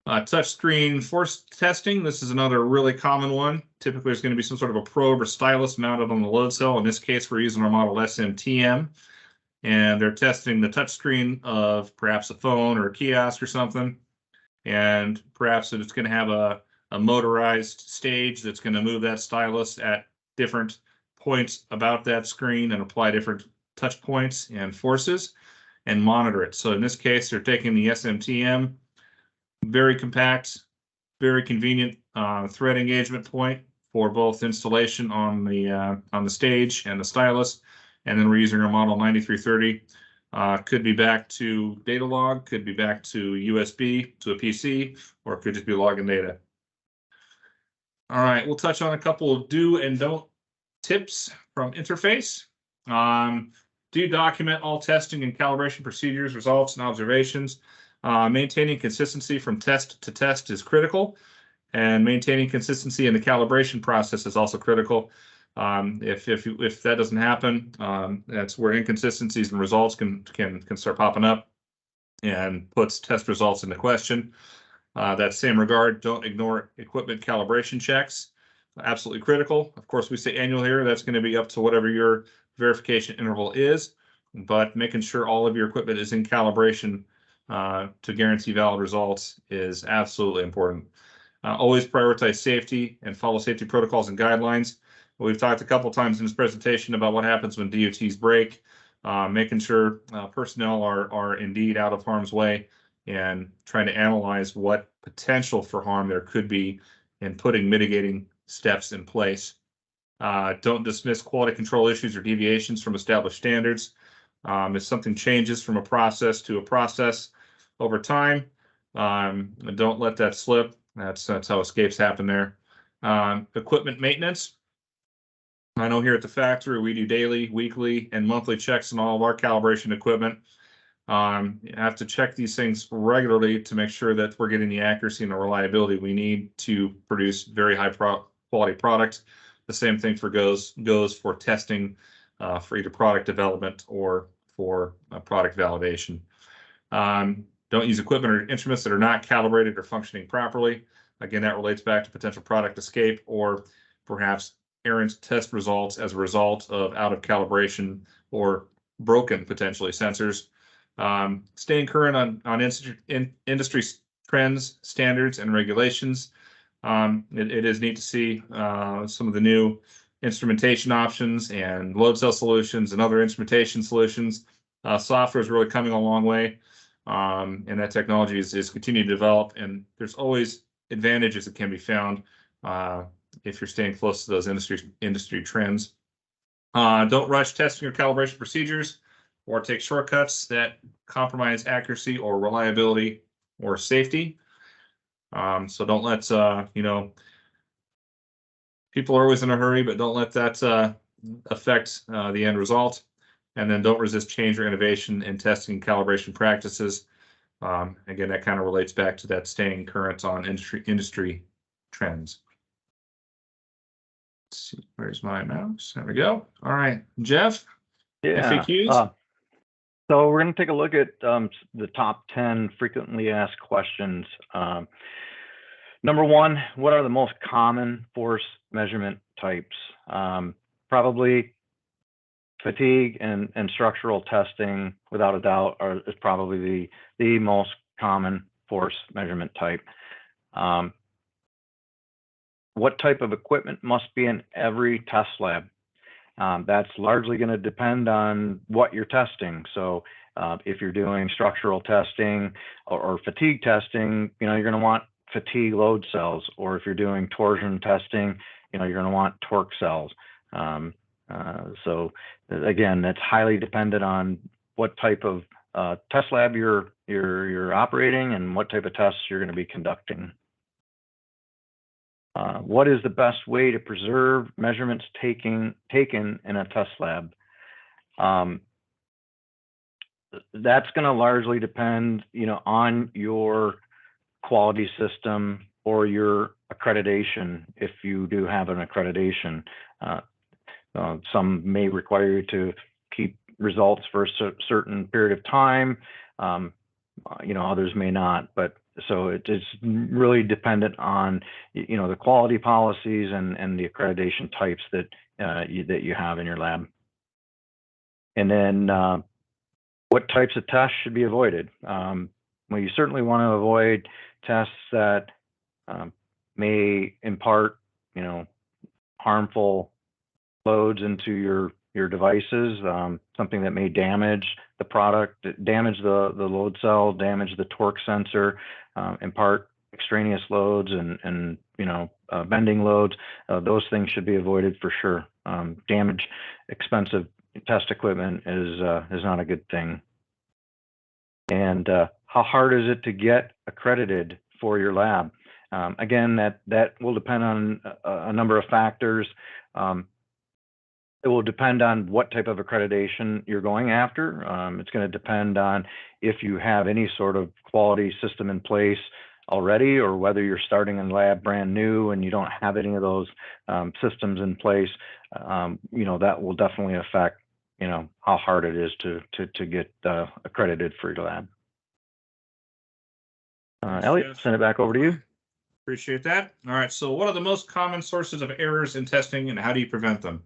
Touchscreen force testing. This is another really common one. Typically, there's going to be some sort of a probe or stylus mounted on the load cell. In this case, we're using our model SMTM, and they're testing the touchscreen of perhaps a phone or a kiosk or something. And perhaps it's going to have a motorized stage that's going to move that stylus at different points about that screen and apply different touch points and forces and monitor it. So in this case, they're taking the SMTM, very compact, very convenient thread engagement point for both installation on the stage and the stylus. And then we're using our model 9330. Could be back to data log, could be back to USB to a PC, or it could just be logging data. All right, we'll touch on a couple of do and don't tips from Interface. Do document all testing and calibration procedures, results, and observations. Maintaining consistency from test to test is critical, and maintaining consistency in the calibration process is also critical. If that doesn't happen, that's where inconsistencies and results can start popping up and puts test results into question. That same regard, don't ignore equipment calibration checks. Absolutely critical. Of course, we say annual here. That's going to be up to whatever your verification interval is, but making sure all of your equipment is in calibration to guarantee valid results is absolutely important. Always prioritize safety and follow safety protocols and guidelines. We've talked a couple times in this presentation about what happens when DOTs break, making sure personnel are indeed out of harm's way and trying to analyze what potential for harm there could be and putting mitigating steps in place. Don't dismiss quality control issues or deviations from established standards. If something changes from a process to a process over time, don't let that slip. That's how escapes happen there. Equipment maintenance. I know here at the factory, we do daily, weekly, and monthly checks on all of our calibration equipment. You have to check these things regularly to make sure that we're getting the accuracy and the reliability we need to produce very high quality products. The same thing goes for testing for either product development or for product validation. Don't use equipment or instruments that are not calibrated or functioning properly. Again, that relates back to potential product escape or perhaps errant test results as a result of out of calibration or broken potentially sensors. Staying current on industry trends, standards, and regulations. It is neat to see some of the new instrumentation options and load cell solutions and other instrumentation solutions. Software is really coming a long way, and that technology is continuing to develop, and there's always advantages that can be found if you're staying close to those industry trends. Don't rush testing or calibration procedures or take shortcuts that compromise accuracy or reliability or safety. So don't let, people are always in a hurry, but don't let that affect the end result. And then don't resist change or innovation in testing and calibration practices. Again, that kind of relates back to that staying current on industry trends. Let's see, where's my mouse? There we go. All right, Jeff. Yeah. FAQs. So we're going to take a look at the top 10 frequently asked questions. Number one, what are the most common force measurement types? Probably fatigue and structural testing, without a doubt, is probably the most common force measurement type. What type of equipment must be in every test lab? That's largely going to depend on what you're testing. So if you're doing structural testing or fatigue testing, you're going to want fatigue load cells, or if you're doing torsion testing, you're going to want torque cells. So again, that's highly dependent on what type of test lab you're operating and what type of tests you're going to be conducting. What is the best way to preserve measurements taken in a test lab? That's going to largely depend, on your quality system or your accreditation, if you do have an accreditation. Some may require you to keep results for a certain period of time. Others may not, but so it's really dependent on, the quality policies and the accreditation types that you have in your lab. And then what types of tests should be avoided? Well, you certainly want to avoid tests that may impart, harmful loads into your devices, something that may damage the product, damage the load cell, damage the torque sensor, impart extraneous loads and bending loads. Those things should be avoided for sure. Damage expensive test equipment is not a good thing. And how hard is it to get accredited for your lab? Again, that will depend on a number of factors. It will depend on what type of accreditation you're going after. It's going to depend on if you have any sort of quality system in place already, or whether you're starting a lab brand new and you don't have any of those systems in place. That will definitely affect, how hard it is to get accredited for your lab. Elliot, send it back over to you. Appreciate that. All right. So what are the most common sources of errors in testing and how do you prevent them?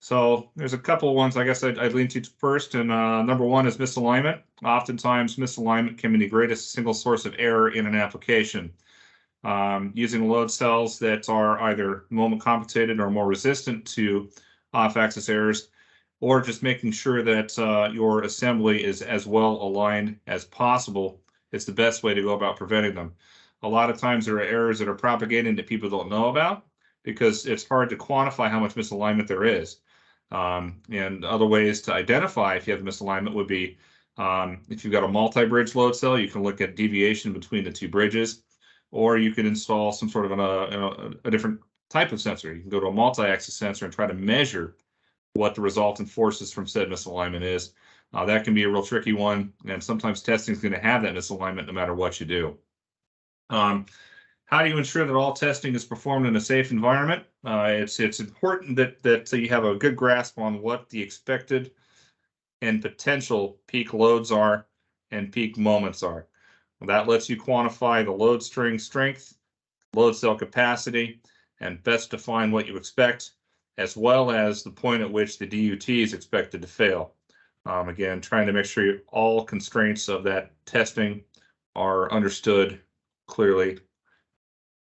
So there's a couple of ones I guess I'd lean to first. And number one is misalignment. Oftentimes misalignment can be the greatest single source of error in an application. Using load cells that are either moment compensated or more resistant to off-axis errors, or just making sure that your assembly is as well aligned as possible is the best way to go about preventing them. A lot of times there are errors that are propagated that people don't know about. because it's hard to quantify how much misalignment there is. And other ways to identify if you have misalignment would be if you've got a multi-bridge load cell, you can look at deviation between the two bridges, or you can install some sort of a different type of sensor. You can go to a multi-axis sensor and try to measure what the resultant forces from said misalignment is. That can be a real tricky one, and sometimes testing is going to have that misalignment no matter what you do. How do you ensure that all testing is performed in a safe environment? It's important that you have a good grasp on what the expected and potential peak loads are and peak moments are. That lets you quantify the load string strength, load cell capacity, and best define what you expect, as well as the point at which the DUT is expected to fail. Again, trying to make sure all constraints of that testing are understood clearly.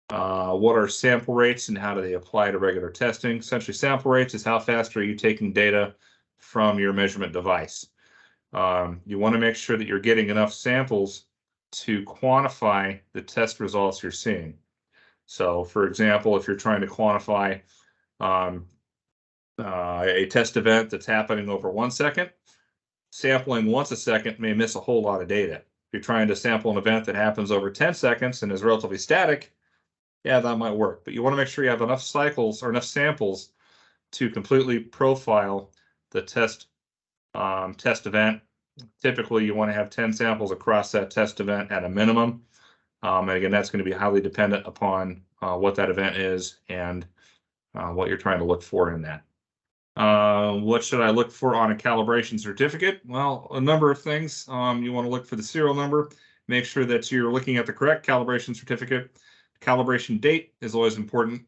What are sample rates and how do they apply to regular testing? Essentially, sample rates is how fast are you taking data from your measurement device. You want to make sure that you're getting enough samples to quantify the test results you're seeing. So, for example, if you're trying to quantify a test event that's happening over 1 second, sampling once a second may miss a whole lot of data. If you're trying to sample an event that happens over 10 seconds and is relatively static, yeah, that might work. But you want to make sure you have enough cycles or enough samples to completely profile the test event. Typically, you want to have 10 samples across that test event at a minimum. And again, that's going to be highly dependent upon what that event is and what you're trying to look for in that. What should I look for on a calibration certificate? Well, a number of things. You want to look for the serial number. Make sure that you're looking at the correct calibration certificate. Calibration date is always important.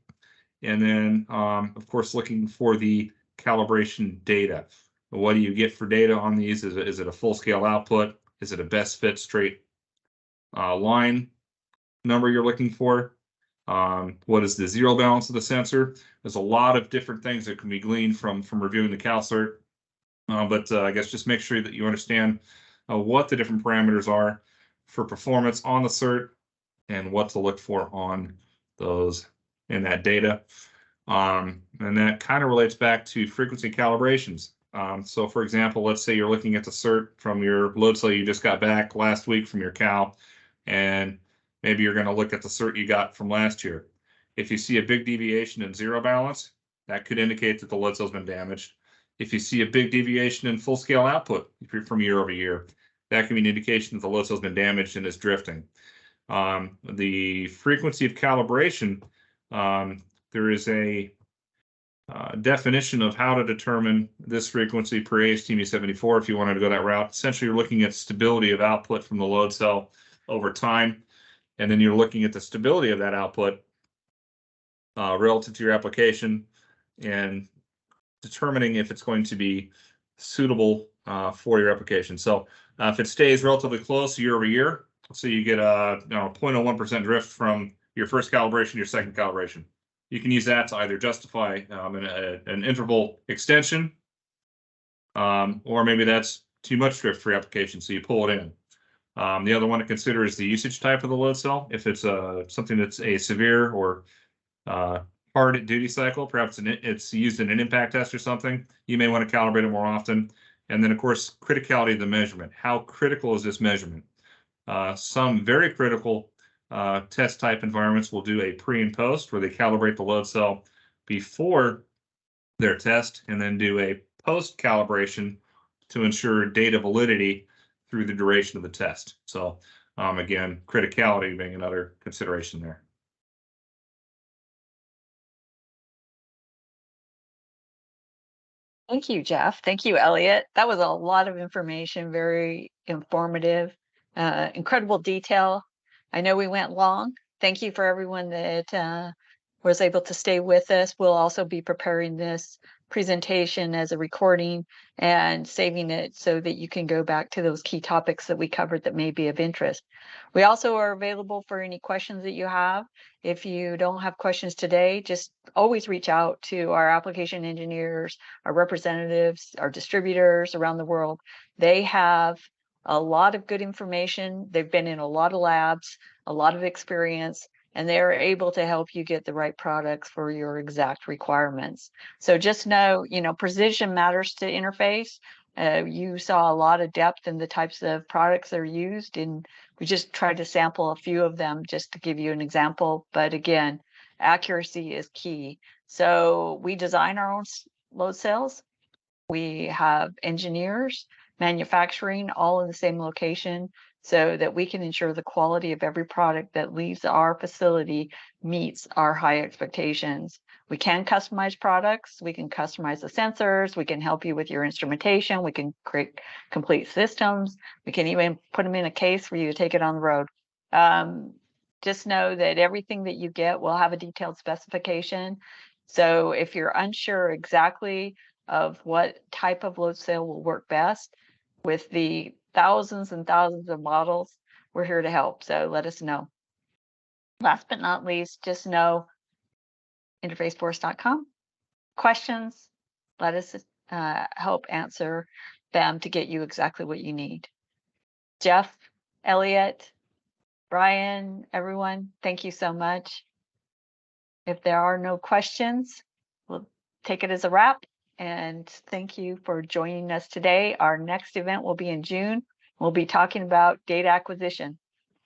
And then, of course, looking for the calibration data. What do you get for data on these? Is it a full-scale output? Is it a best fit straight line number you're looking for? What is the zero balance of the sensor? There's a lot of different things that can be gleaned from reviewing the CalCert. But I guess just make sure that you understand what the different parameters are for performance on the cert and what to look for on those in that data. And that kind of relates back to frequency calibrations. So for example, let's say you're looking at the cert from your load cell you just got back last week from your cal, and maybe you're going to look at the cert you got from last year. If you see a big deviation in zero balance, that could indicate that the load cell's been damaged. If you see a big deviation in full scale output from year over year, that can be an indication that the load cell's been damaged and is drifting. The frequency of calibration, there is a definition of how to determine this frequency per ASTM 74 if you wanted to go that route. Essentially, you're looking at stability of output from the load cell over time, and then you're looking at the stability of that output relative to your application and determining if it's going to be suitable for your application. So if it stays relatively close year over year, so you get a 0.01% drift from your first calibration to your second calibration, you can use that to either justify an interval extension, or maybe that's too much drift for your application, so you pull it in. The other one to consider is the usage type of the load cell. If it's something that's a severe or hard duty cycle, perhaps it's used in an impact test or something, you may want to calibrate it more often. And then, of course, criticality of the measurement. How critical is this measurement? Some very critical test type environments will do a pre and post where they calibrate the load cell before their test and then do a post calibration to ensure data validity through the duration of the test. So again, criticality being another consideration there. Thank you, Jeff. Thank you, Elliot. That was a lot of information, very informative, incredible detail. I know we went long. Thank you for everyone that was able to stay with us. We'll also be preparing this presentation as a recording and saving it so that you can go back to those key topics that we covered that may be of interest. We also are available for any questions that you have. If you don't have questions today, just always reach out to our application engineers, our representatives, our distributors around the world. They have a lot of good information. They've been in a lot of labs, a lot of experience, and they're able to help you get the right products for your exact requirements. So just know, precision matters to Interface. You saw a lot of depth in the types of products that are used, and we just tried to sample a few of them just to give you an example. But again, accuracy is key. So we design our own load cells. We have engineers, manufacturing, all in the same location so that we can ensure the quality of every product that leaves our facility meets our high expectations. We can customize products. We can customize the sensors. We can help you with your instrumentation. We can create complete systems. We can even put them in a case for you to take it on the road. Just know that everything that you get will have a detailed specification. So if you're unsure exactly of what type of load cell will work best with the thousands and thousands of models, we're here to help. So let us know. Last but not least, just know interfaceforce.com. Questions, let us help answer them to get you exactly what you need. Jeff, Elliot, Brian, everyone, thank you so much. If there are no questions, we'll take it as a wrap. And thank you for joining us today. Our next event will be in June. We'll be talking about data acquisition.